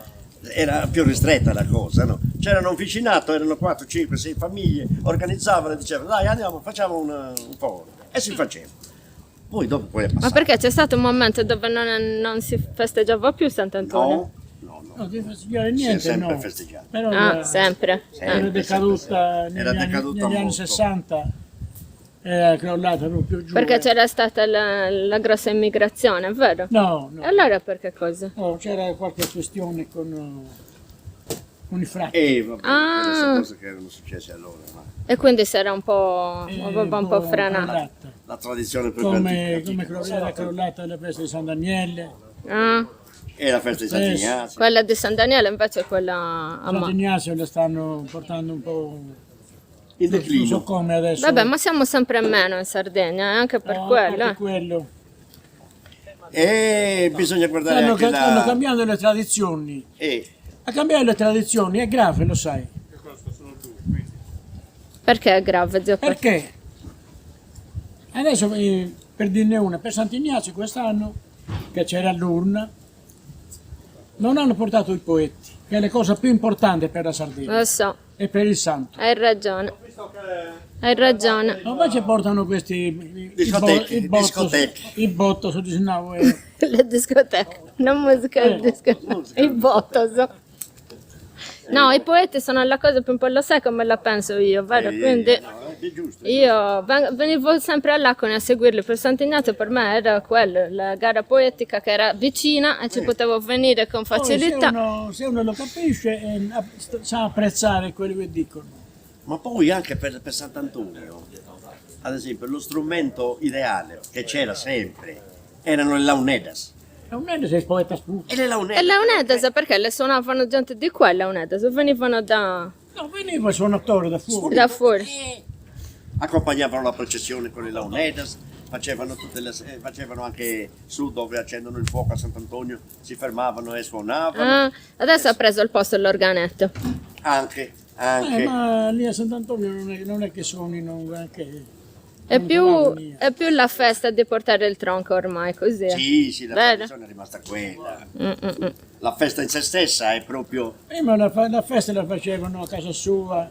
Speaker 8: era più ristretta la cosa, no? C'erano un vicinato, erano 4, 5, 6 famiglie, organizzavano e dicevano dai andiamo, facciamo un foro. E si faceva. Poi è
Speaker 1: Ma
Speaker 8: passato.
Speaker 1: perché c'è stato un momento dove non si festeggiava più Sant'Antonio?
Speaker 8: No.
Speaker 7: No, di festeggiare
Speaker 8: Si è
Speaker 7: niente,
Speaker 8: sempre
Speaker 7: no.
Speaker 8: festeggiato.
Speaker 7: Però
Speaker 1: Sempre.
Speaker 7: era decaduta
Speaker 8: Era decaduta
Speaker 7: negli anni
Speaker 8: molto.
Speaker 7: 60, era crollata proprio giù.
Speaker 1: Perché c'era stata la grossa immigrazione, vero?
Speaker 7: No, no.
Speaker 1: E allora perché cosa?
Speaker 7: No, c'era qualche questione con i frati.
Speaker 8: Vabbè,
Speaker 1: Ah.
Speaker 8: queste cose che erano successe allora, ma
Speaker 1: E quindi si era un po' frenato.
Speaker 7: crollata.
Speaker 8: la tradizione più antica
Speaker 7: Era crollata la festa di San Daniele,
Speaker 1: Ah,
Speaker 8: e la festa di Santi Ignazio.
Speaker 1: quella di San Daniele invece è quella a
Speaker 7: San Ignazio la stanno portando un po',
Speaker 8: Il
Speaker 7: non so
Speaker 8: declino.
Speaker 7: come adesso.
Speaker 1: Vabbè, ma siamo sempre meno in Sardegna, anche per
Speaker 7: No,
Speaker 1: quello.
Speaker 7: anche quello.
Speaker 8: E bisogna guardare
Speaker 7: Stanno,
Speaker 8: anche
Speaker 7: stanno
Speaker 8: la...
Speaker 7: cambiando le tradizioni. A cambiare le tradizioni è grave, lo sai.
Speaker 1: Perché è grave, zio?
Speaker 7: Perché? Adesso, per dirne una, per Sant'Ignazio quest'anno, che c'era l'urna, non hanno portato i poeti, che è la cosa più importante per la Sardegna
Speaker 1: Lo so,
Speaker 7: e per il santo.
Speaker 1: hai ragione. Hai ragione.
Speaker 7: Ma invece portano questi
Speaker 8: Discoteche, discoteche.
Speaker 7: il botto, so di no,
Speaker 1: Le discoteche, non musica, le discoteche. I botos. No, i poeti sono la cosa più importante, lo sai come la penso io, vero? Quindi
Speaker 8: È giusto.
Speaker 1: io venivo sempre a Laconi a seguirli per Sant'Ignazio, per me era quello, la gara poetica che era vicina e ci potevo venire con
Speaker 7: Poi
Speaker 1: facilità.
Speaker 7: se uno lo capisce sa apprezzare quello che dicono.
Speaker 8: Ma poi anche per Sant'Antonio, ad esempio, lo strumento ideale che c'era sempre erano le launedas.
Speaker 7: E un mese sei poeta sputo.
Speaker 8: E le
Speaker 1: E
Speaker 8: launedas.
Speaker 1: le Unedes, perché le suonavano gente di qua, le Unedes, venivano da
Speaker 7: No, veniva il suonatore da fuori.
Speaker 1: fuori.
Speaker 8: Accompagnavano la processione con le launedas, facevano anche su dove accendono il fuoco a Sant'Antonio, si fermavano e suonavano.
Speaker 1: Ah, adesso ha preso il posto l'organetto.
Speaker 8: Anche.
Speaker 7: Ma lì a Sant'Antonio non è che suonino anche...
Speaker 1: È
Speaker 7: non
Speaker 1: più,
Speaker 7: trovavo niente.
Speaker 1: è più la festa di portare il tronco ormai, così.
Speaker 8: Sì, la
Speaker 1: Vero?
Speaker 8: tradizione è rimasta quella.
Speaker 1: Mm.
Speaker 8: La festa in se stessa è proprio...
Speaker 7: Prima la festa la facevano a casa sua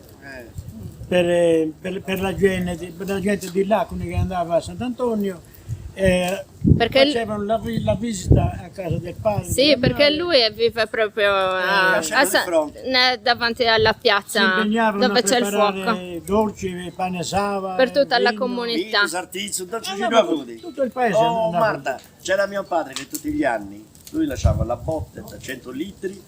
Speaker 7: per la gente di Laconi che andava a Sant'Antonio.
Speaker 1: Perché
Speaker 7: facevano la visita a casa del padre.
Speaker 1: sì,
Speaker 7: della
Speaker 1: perché
Speaker 7: madre.
Speaker 1: lui vive proprio
Speaker 8: Lasciamo di fronte.
Speaker 1: davanti alla
Speaker 7: Si
Speaker 1: piazza
Speaker 7: impegnavano
Speaker 1: dove
Speaker 7: a
Speaker 1: c'è il fuoco.
Speaker 7: preparare dolci, pane sava.
Speaker 1: Per tutta la
Speaker 7: vino.
Speaker 1: comunità.
Speaker 8: Vino, sartizio, dolci di
Speaker 7: Andava
Speaker 8: avuti.
Speaker 7: tutto il paese.
Speaker 8: Oh,
Speaker 7: andava.
Speaker 8: guarda, c'era mio padre che tutti gli anni, lui lasciava la botte da 100 litri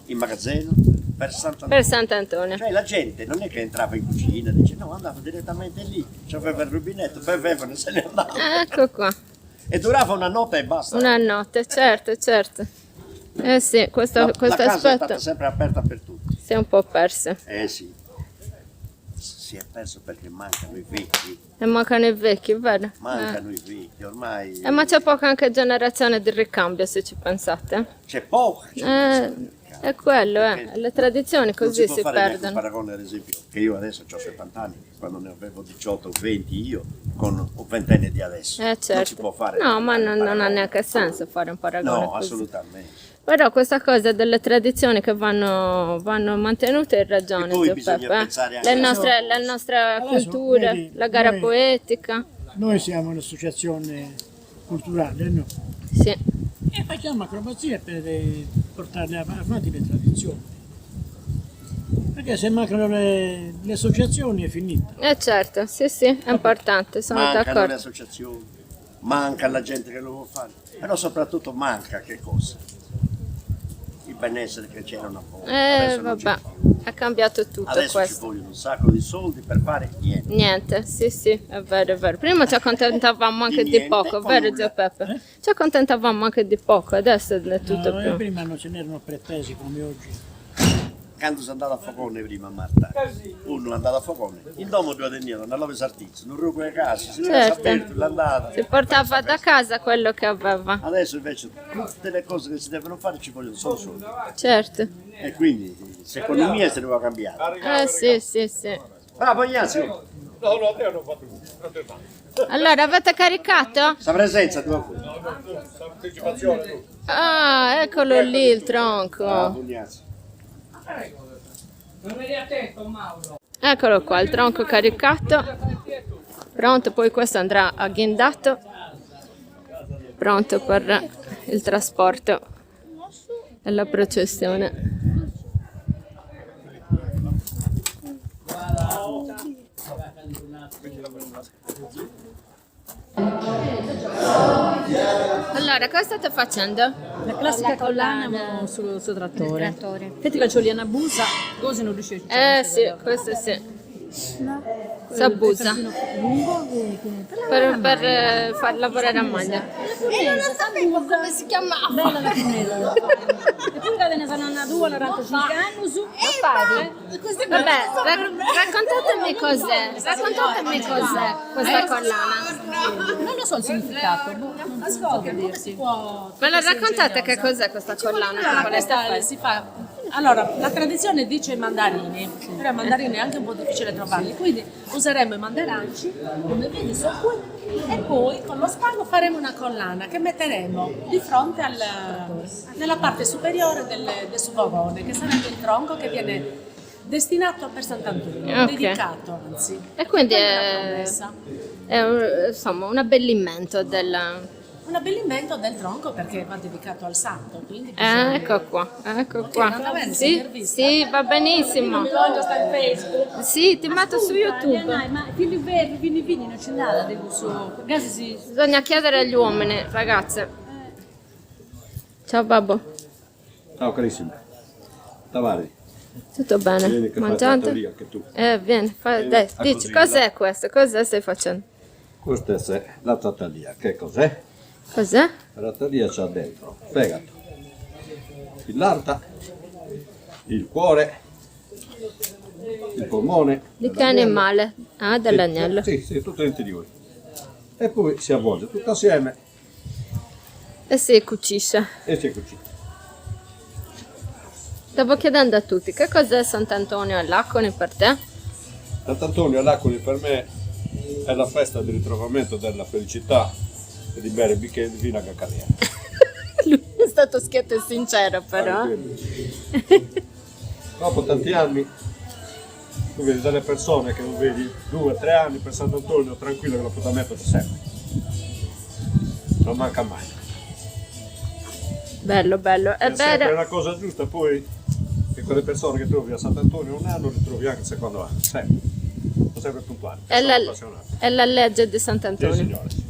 Speaker 8: in magazzino per Sant'Antonio.
Speaker 1: Per Sant'Antonio.
Speaker 8: Cioè la gente non è che entrava in cucina, dice no, andava direttamente lì, c'aveva il rubinetto, bevevano e se ne andava.
Speaker 1: Ecco qua,
Speaker 8: E durava una notte e basta.
Speaker 1: una notte, certo. Eh sì, questo
Speaker 8: La casa è
Speaker 1: aspetto
Speaker 8: stata sempre aperta per tutti.
Speaker 1: si è un po' perso.
Speaker 8: Sì. Si è perso perché mancano i vecchi,
Speaker 1: E mancano i vecchi, vero?
Speaker 8: mancano i vecchi, ormai
Speaker 1: Ma c'è poca anche generazione di ricambio, se ci pensate.
Speaker 8: c'è poca.
Speaker 1: Eh,
Speaker 8: mancare.
Speaker 1: È quello,
Speaker 8: Perché
Speaker 1: le tradizioni
Speaker 8: non
Speaker 1: così
Speaker 8: può
Speaker 1: si
Speaker 8: fare neanche un
Speaker 1: perdono.
Speaker 8: paragone, ad esempio, che io adesso ho 70 anni, quando ne avevo 18 o 20 io, con un ventenne di adesso. Non si
Speaker 1: Certo.
Speaker 8: può fare
Speaker 1: No, ma
Speaker 8: un
Speaker 1: non ha
Speaker 8: paragone.
Speaker 1: neanche senso fare un paragone
Speaker 8: No,
Speaker 1: così.
Speaker 8: assolutamente.
Speaker 1: Però questa cosa delle tradizioni che vanno mantenute hai ragione,
Speaker 8: E poi
Speaker 1: zio
Speaker 8: bisogna
Speaker 1: Peppe.
Speaker 8: pensare anche
Speaker 1: La nostra
Speaker 7: Adesso,
Speaker 1: cultura,
Speaker 7: vedi,
Speaker 1: la gara
Speaker 7: noi-
Speaker 1: poetica.
Speaker 7: Noi siamo un'associazione culturale, no?
Speaker 1: Sì,
Speaker 7: E facciamo acrobazie per portare avanti le tradizioni. Perché se mancano le associazioni è finita.
Speaker 1: certo, sì, sì, è importante, sono
Speaker 8: Mancano le
Speaker 1: d'accordo.
Speaker 8: associazioni, manca la gente che lo vuole fare, però soprattutto manca che cosa? Il benessere che c'era una volta. Adesso non
Speaker 1: Vabbè,
Speaker 8: ci può.
Speaker 1: è cambiato tutto
Speaker 8: Adesso ci
Speaker 1: questo.
Speaker 8: vogliono un sacco di soldi per fare niente.
Speaker 1: Niente, sì, sì, è vero, è vero. Prima ci accontentavamo anche
Speaker 8: Di
Speaker 1: di
Speaker 8: niente,
Speaker 1: poco,
Speaker 8: con
Speaker 1: vero
Speaker 8: nulla.
Speaker 1: zio Peppe? Ci accontentavamo anche di poco, adesso è tutto
Speaker 7: No,
Speaker 1: più.
Speaker 7: prima non ce n'erano pretesi come oggi.
Speaker 8: Quando si andava a Fogone prima, Marta, uno andava a Fogone, il domo due tenere, andava a Sartizio, non rubo le case, si veniva
Speaker 1: Certo.
Speaker 8: aperto, l'andata.
Speaker 1: Si portava da casa quello che aveva,
Speaker 8: Adesso invece tutte le cose che si devono fare ci vogliono solo soldi.
Speaker 1: certo.
Speaker 8: E quindi secondo me si deve cambiare.
Speaker 1: Sì, sì, sì.
Speaker 8: Bravo Ignazio,
Speaker 1: Allora, avete caricato?
Speaker 8: sta presenza tua qui.
Speaker 1: Ah, eccolo lì il tronco.
Speaker 8: Bravo Ignazio.
Speaker 1: Eccolo qua, il tronco caricato. Pronto, poi questo andrà agghindato. Pronto per il trasporto e la processione. Allora, cosa state facendo?
Speaker 2: La classica
Speaker 3: La
Speaker 2: collana
Speaker 3: collana
Speaker 2: sul trattore.
Speaker 3: trattore.
Speaker 2: Che ti faccio lì una busa, così non riesci a
Speaker 1: Sì, questo sì. Si abusa
Speaker 2: lungo
Speaker 1: per far lavorare a maglia.
Speaker 3: Non lo sapevo come si chiamava.
Speaker 2: bella la pinella. E poi che ne fanno una 2-95 anni su.
Speaker 1: Vabbè, raccontatemi cos'è questa collana.
Speaker 2: Non lo so il significato. Non so che dirti.
Speaker 1: Me la raccontate che cos'è questa collana?
Speaker 2: Allora,
Speaker 1: Che volete
Speaker 2: questa
Speaker 1: fare?
Speaker 2: si fa. Allora, la tradizione dice i mandarini, però i mandarini è anche un po' difficile trovarli, quindi useremo i mandaranci, come vedi sono qui, e poi con lo spago faremo una collana che metteremo di fronte nella parte superiore del suo vagone, che sarebbe il tronco che viene destinato per Sant'Antonio,
Speaker 1: Ok.
Speaker 2: dedicato anzi.
Speaker 1: E quindi
Speaker 2: Quella è la promessa.
Speaker 1: insomma un abbellimento del...
Speaker 2: Un abbellimento del tronco perché va dedicato al santo, quindi
Speaker 1: ecco qua, ecco qua.
Speaker 2: non la vedi,
Speaker 1: Sì,
Speaker 2: intervista?
Speaker 1: sì, va benissimo.
Speaker 2: voglio stare in Facebook.
Speaker 1: Sì, ti metto su YouTube.
Speaker 2: Ma figli veri, figli figli non c'è nada di su. Ragazzi si.
Speaker 1: Bisogna chiedere agli uomini, ragazze. Ciao babbo,
Speaker 6: Ciao carissimo. Tavari,
Speaker 1: tutto bene?
Speaker 6: vieni che fai
Speaker 1: Mangiate?
Speaker 6: trattoria anche tu.
Speaker 1: Vieni, dai,
Speaker 6: a
Speaker 1: dici,
Speaker 6: così,
Speaker 1: cos'è questo? Cosa stai facendo?
Speaker 6: Questa è la trattoria, che cos'è?
Speaker 1: Cos'è?
Speaker 6: La trattoria c'ha dentro fegato, il larta, il cuore, il polmone.
Speaker 1: Di che animale? Ah, dell'agnello.
Speaker 6: Sì, sì, tutto interiore. E poi si avvolge tutto assieme
Speaker 1: E si cucisce.
Speaker 6: e si cucina.
Speaker 1: Stavo chiedendo a tutti, che cos'è Sant'Antonio all'Acqoni per te?
Speaker 6: Sant'Antonio all'Acqui per me è la festa di ritrovamento della felicità e di bere bicchieri di vino a Caccaria.
Speaker 1: Lui è stato schietto e sincero però.
Speaker 6: Dopo tanti anni tu vedi delle persone che non vedi 2 o 3 anni per Sant'Antonio tranquillo che l'appuntamento c'è sempre. Non manca mai.
Speaker 1: Bello, bello. È
Speaker 6: È sempre
Speaker 1: vero.
Speaker 6: una cosa giusta, poi che quelle persone che trovi a Sant'Antonio un anno le trovi anche il secondo anno, sempre. Sono sempre puntuali,
Speaker 1: È
Speaker 6: sono
Speaker 1: la,
Speaker 6: appassionati.
Speaker 1: è la legge di
Speaker 6: Sì,
Speaker 1: Sant'Antonio.
Speaker 6: signore. Sì.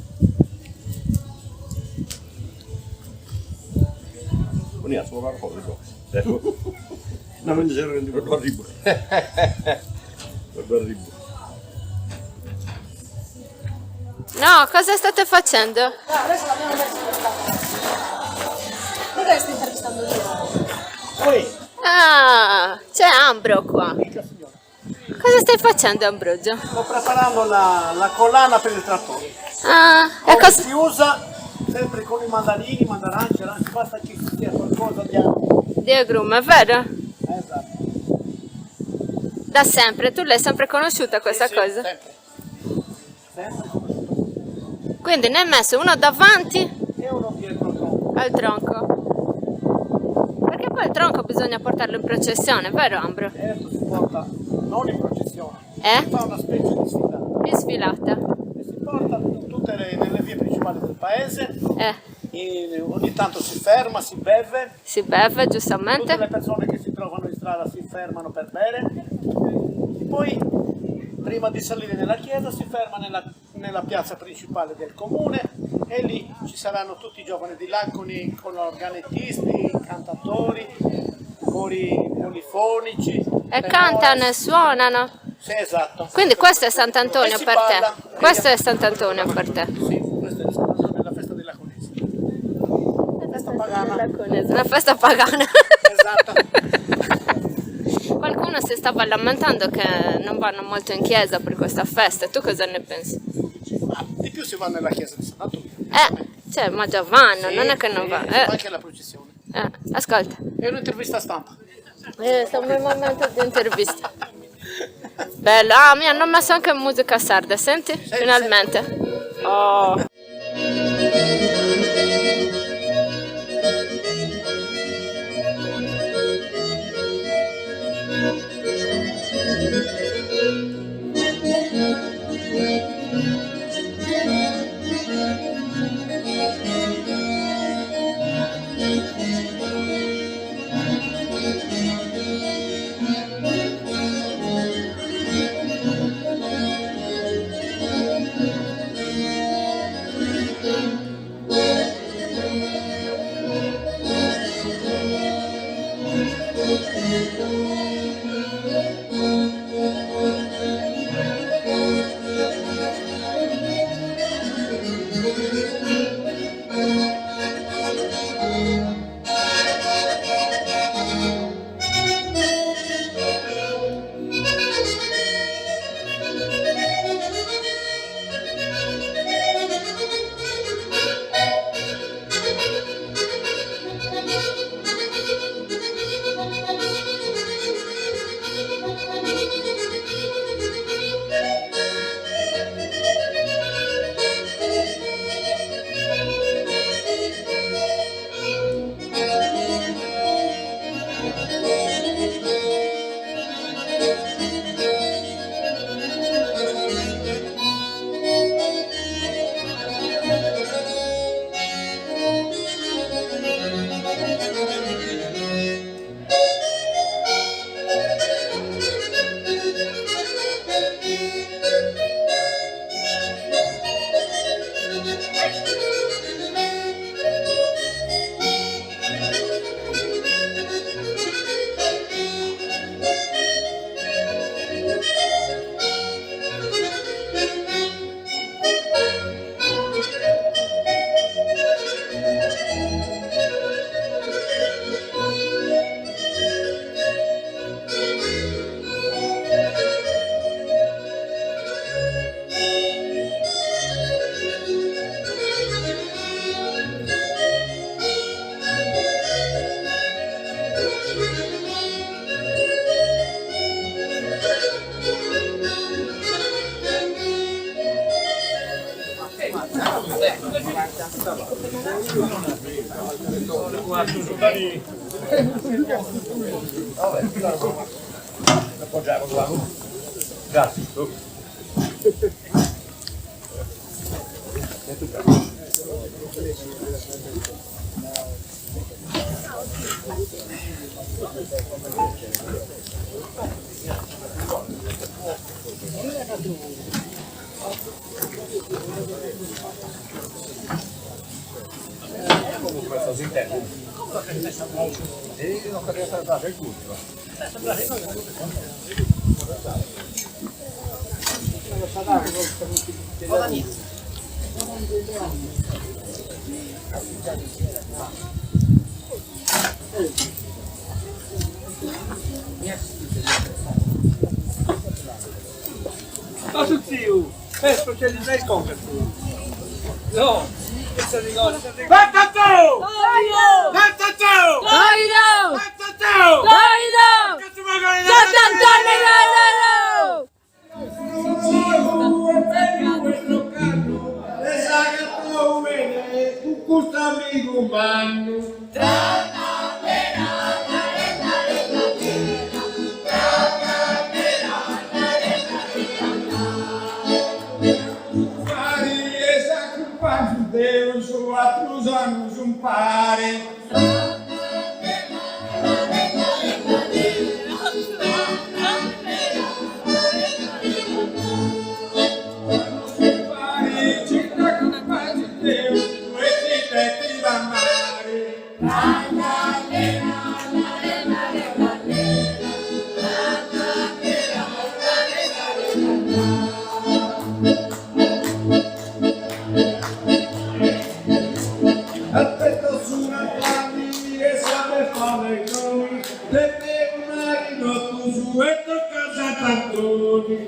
Speaker 6: Buoniato, vuoi fare fuori dopo? Non mi dicevo che non arrivo. Non arrivo.
Speaker 1: No, cosa state facendo?
Speaker 2: Adesso l'abbiamo messo. Dove stai intervistando io?
Speaker 1: Ah, c'è Ambro qua. Cosa stai facendo, Ambrogio?
Speaker 9: Sto preparando la collana per il trattore.
Speaker 1: Ah, e
Speaker 9: Come
Speaker 1: cosa...
Speaker 9: si usa
Speaker 8: sempre con i mandarini, mandaranci, aranci, basta che ci sia qualcosa
Speaker 1: Di agrume, è vero?
Speaker 8: esatto.
Speaker 1: Da sempre, tu l'hai sempre conosciuta questa
Speaker 8: Sì,
Speaker 1: cosa?
Speaker 8: sempre. Sempre.
Speaker 1: Quindi ne hai messo uno davanti
Speaker 8: E uno dietro il tronco.
Speaker 1: al tronco. Perché poi il tronco bisogna portarlo in processione, vero Ambro?
Speaker 8: Adesso si porta non in processione, si
Speaker 1: Eh?
Speaker 8: fa una specie di sfilata.
Speaker 1: Di sfilata.
Speaker 8: E si porta nelle vie principali del paese, e ogni tanto si ferma, si beve,
Speaker 1: Si beve
Speaker 8: tutte
Speaker 1: giustamente.
Speaker 8: le persone che si trovano in strada si fermano per bere, e poi prima di salire nella chiesa si ferma nella piazza principale del comune e lì ci saranno tutti i giovani di là con organettisti, cantatori, cori polifonici.
Speaker 1: E cantano e suonano.
Speaker 8: Sì, esatto.
Speaker 1: Quindi questo è Sant'Antonio
Speaker 8: E si
Speaker 1: per
Speaker 8: balla.
Speaker 1: te. Questo è Sant'Antonio per te.
Speaker 8: Sì, questa è la festa della Conese. Festa pagana.
Speaker 1: Una festa pagana.
Speaker 8: Esatto.
Speaker 1: Qualcuno si stava lamentando che non vanno molto in chiesa per questa festa. Tu cosa ne pensi?
Speaker 8: Ma di più si va nella chiesa di Sant'Antonio.
Speaker 1: Cioè, ma già vanno, non è che non
Speaker 8: Sì,
Speaker 1: vanno.
Speaker 8: anche la processione.
Speaker 1: Ascolta,
Speaker 8: È un'intervista stampa.
Speaker 1: siamo in momento di intervista. Bello, mi hanno messo anche musica sarda, senti? Finalmente. Oh.
Speaker 6: Ma tu zio, specializzato il compito. No.
Speaker 9: Deus, outros anos um pare. Aspetto su una pani e sape fare noi, te devo marino tu su e tocca Sant'Antoni.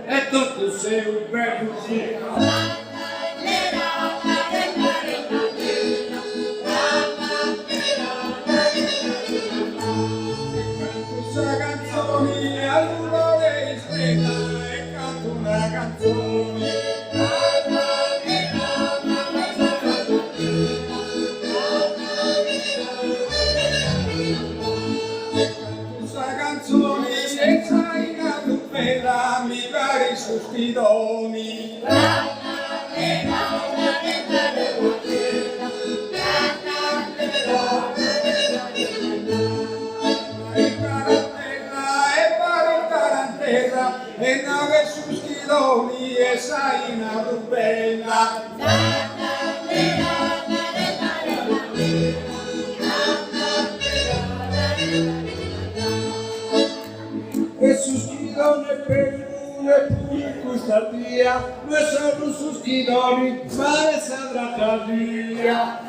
Speaker 9: E tutto sei un bel così. Questa canzone all'umore ispira e canto una canzone. Questa canzone senza bella mi pare sospironi. E nove sospironi e sai una bella. E sospirone per pure questa via, noi siamo sospironi, ma è sadrata via.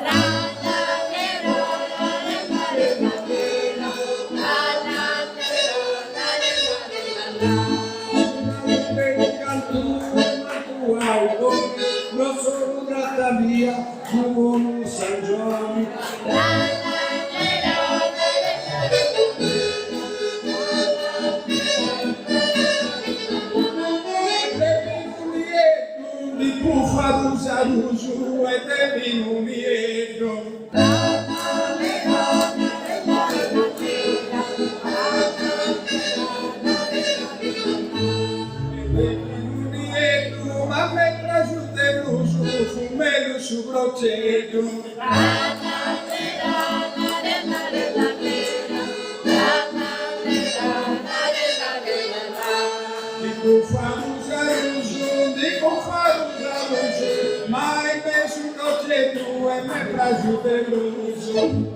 Speaker 9: Non sono tratta via, tu San Giorgio. Di puffa d'usa d'usu e devi un lieto. Ma mentre giù del lusso, fumello su procedo. Dico fare ma è messo un procedo e mentre giù del lusso.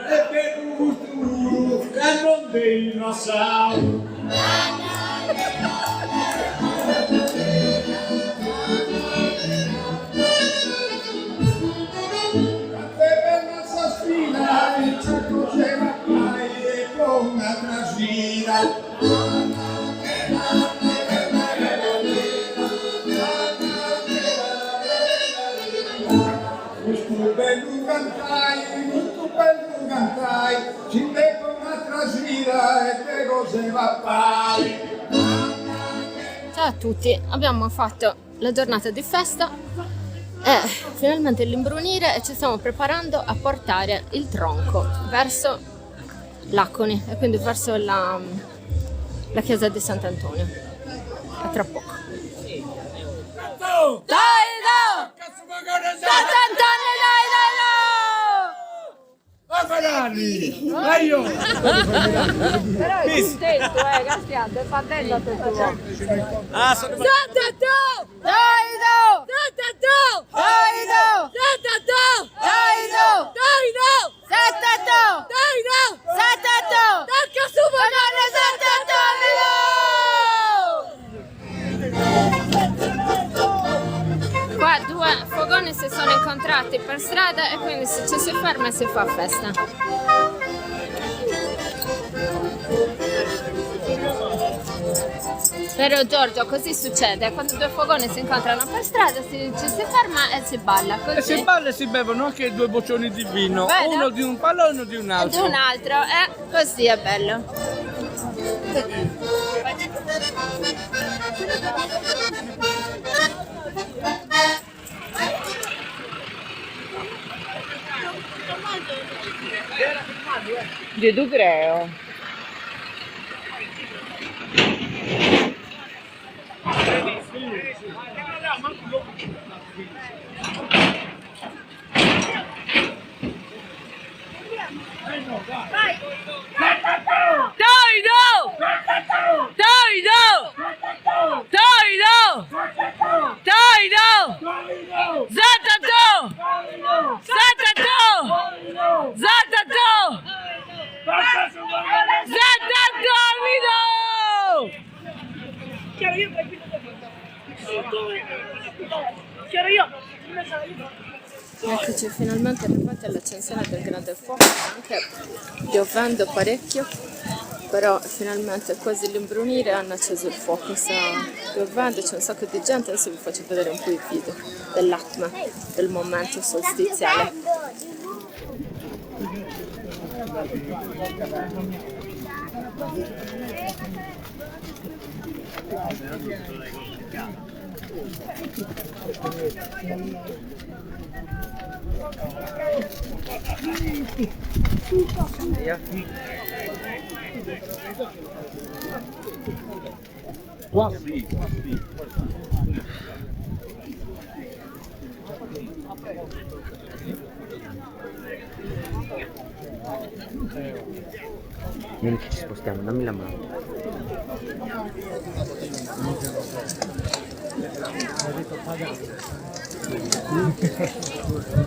Speaker 9: E per un futuro che non dei dinosauri. Per la nostra sfida il cerco c'è la mai e con una trasfida. Cantai, ci devo una trasfida e che cose va fare.
Speaker 1: Ciao a tutti, abbiamo fatto la giornata di festa e finalmente l'imbrunire e ci stiamo preparando a portare il tronco verso Laconi e quindi verso la chiesa di Sant'Antonio. A tra poco. Sant'Antonio,
Speaker 7: Fanali! Ma io!
Speaker 2: Però è contento, Castiato, è fatella per tu.
Speaker 7: Ah, sono
Speaker 1: Sant'Antonio! Sant'Antonio! Sant'Antonio! Sant'Antonio! Sant'Antonio! tutti per strada e quindi se ci si ferma si fa festa. Però Giorgio, così succede, quando due fogoni si incontrano per strada ci si ferma e si balla così.
Speaker 9: E si balla e si bevono anche 2 boccioni di vino,
Speaker 1: Vero?
Speaker 9: uno di un palo e uno di un
Speaker 1: Di
Speaker 9: altro.
Speaker 1: un altro, così è bello.
Speaker 5: Io creo.
Speaker 1: Eccoci finalmente arrivati all'accensione del grande fuoco, anche piovendo parecchio, però finalmente quasi l'imbrunire hanno acceso il fuoco, sta piovendo, c'è un sacco di gente, adesso vi faccio vedere un po' i video dell'atma, del momento solstiziale.
Speaker 10: Vieni che ci spostiamo, dammi la mano.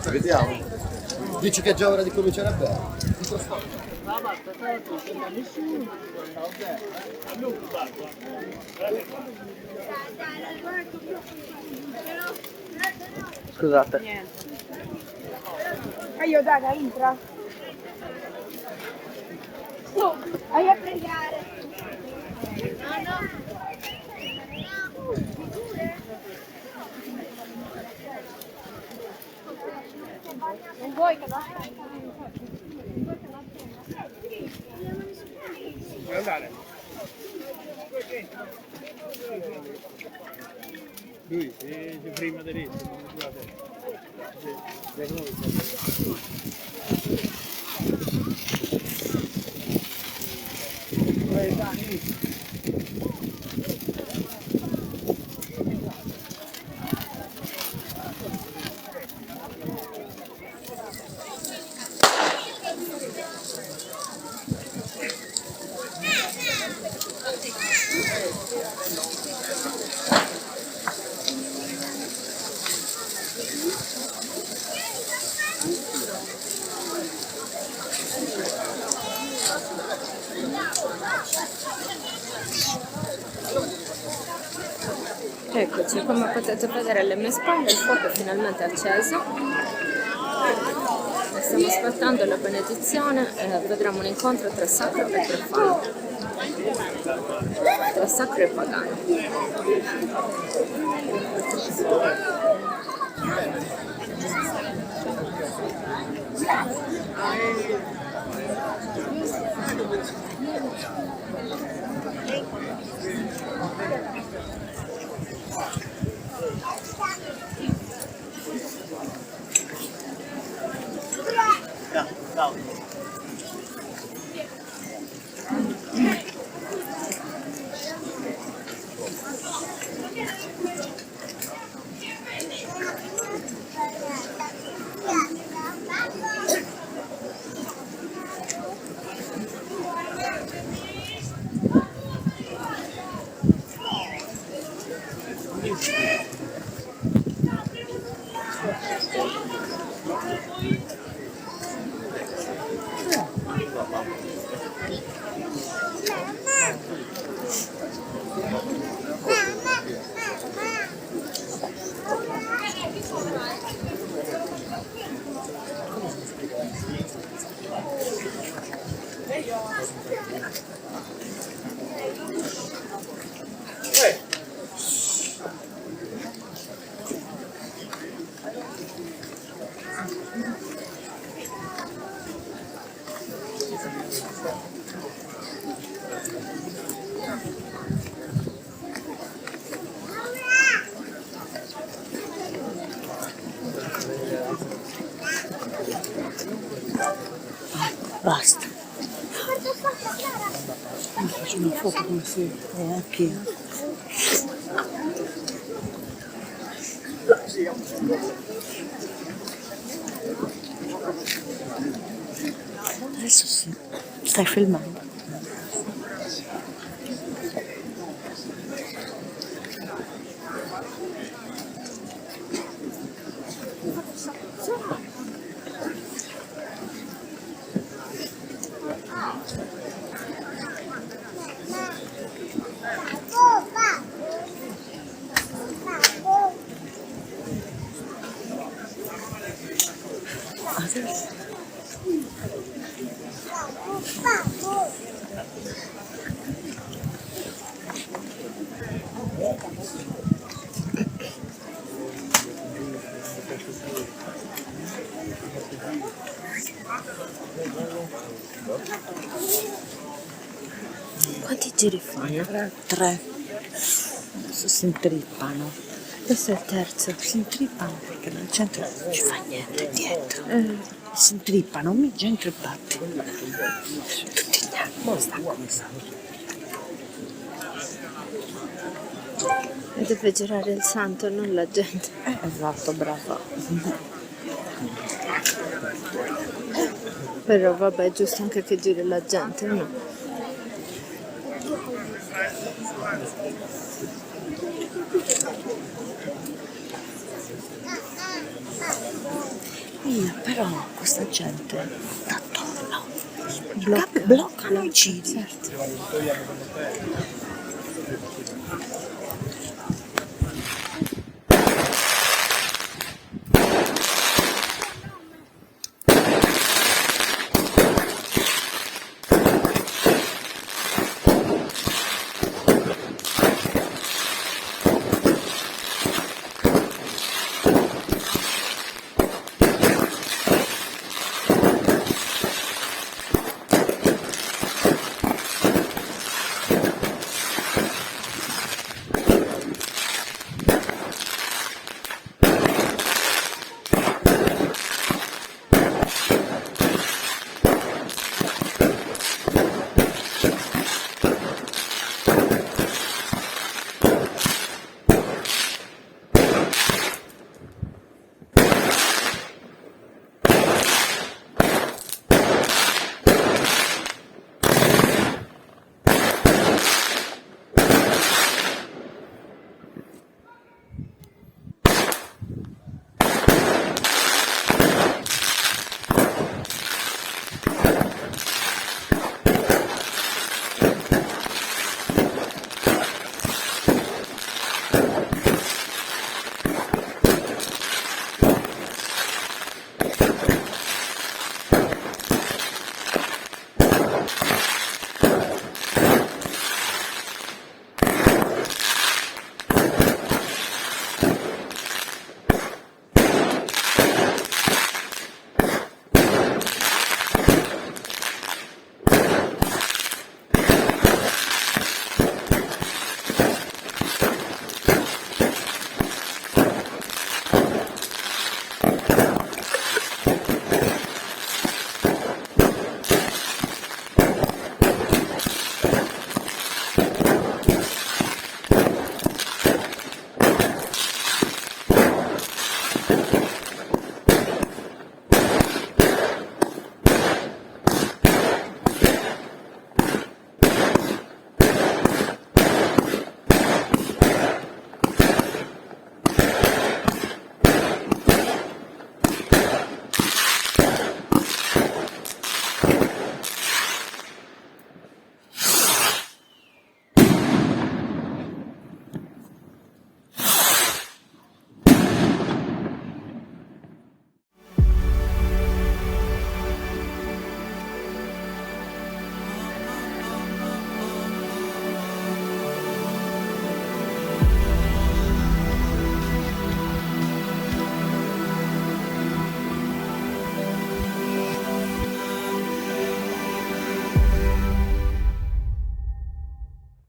Speaker 8: Vediamo. Dici che è già ora di cominciare a bere?
Speaker 10: Scusate.
Speaker 11: Io daga, entra. Su, vai a pregare. Non vuoi che va?
Speaker 9: Vuoi andare? Lui, se prima di adesso, non
Speaker 1: Eccoci, come potete vedere alle mie spalle il fuoco è finalmente acceso. Stiamo aspettando la benedizione e vedremo un incontro tra sacro e profano, tra sacro e pagano.
Speaker 2: Basta. Faccio una foto come se anch'io. Adesso sì, stai filmando.
Speaker 1: Quanti giri fanno?
Speaker 2: 3. Adesso si intrippano.
Speaker 1: Questo è il terzo.
Speaker 2: Si intrippano perché nel centro non ci fa niente dietro. Si intrippano, mi già intrippati. Tutti gli anni. Sta come sta.
Speaker 1: E deve girare il santo, non la gente.
Speaker 2: Esatto, brava.
Speaker 1: Però vabbè, è giusto anche che giri la gente, no?
Speaker 2: Però questa gente da attorno bloccano i giri.
Speaker 1: Certo.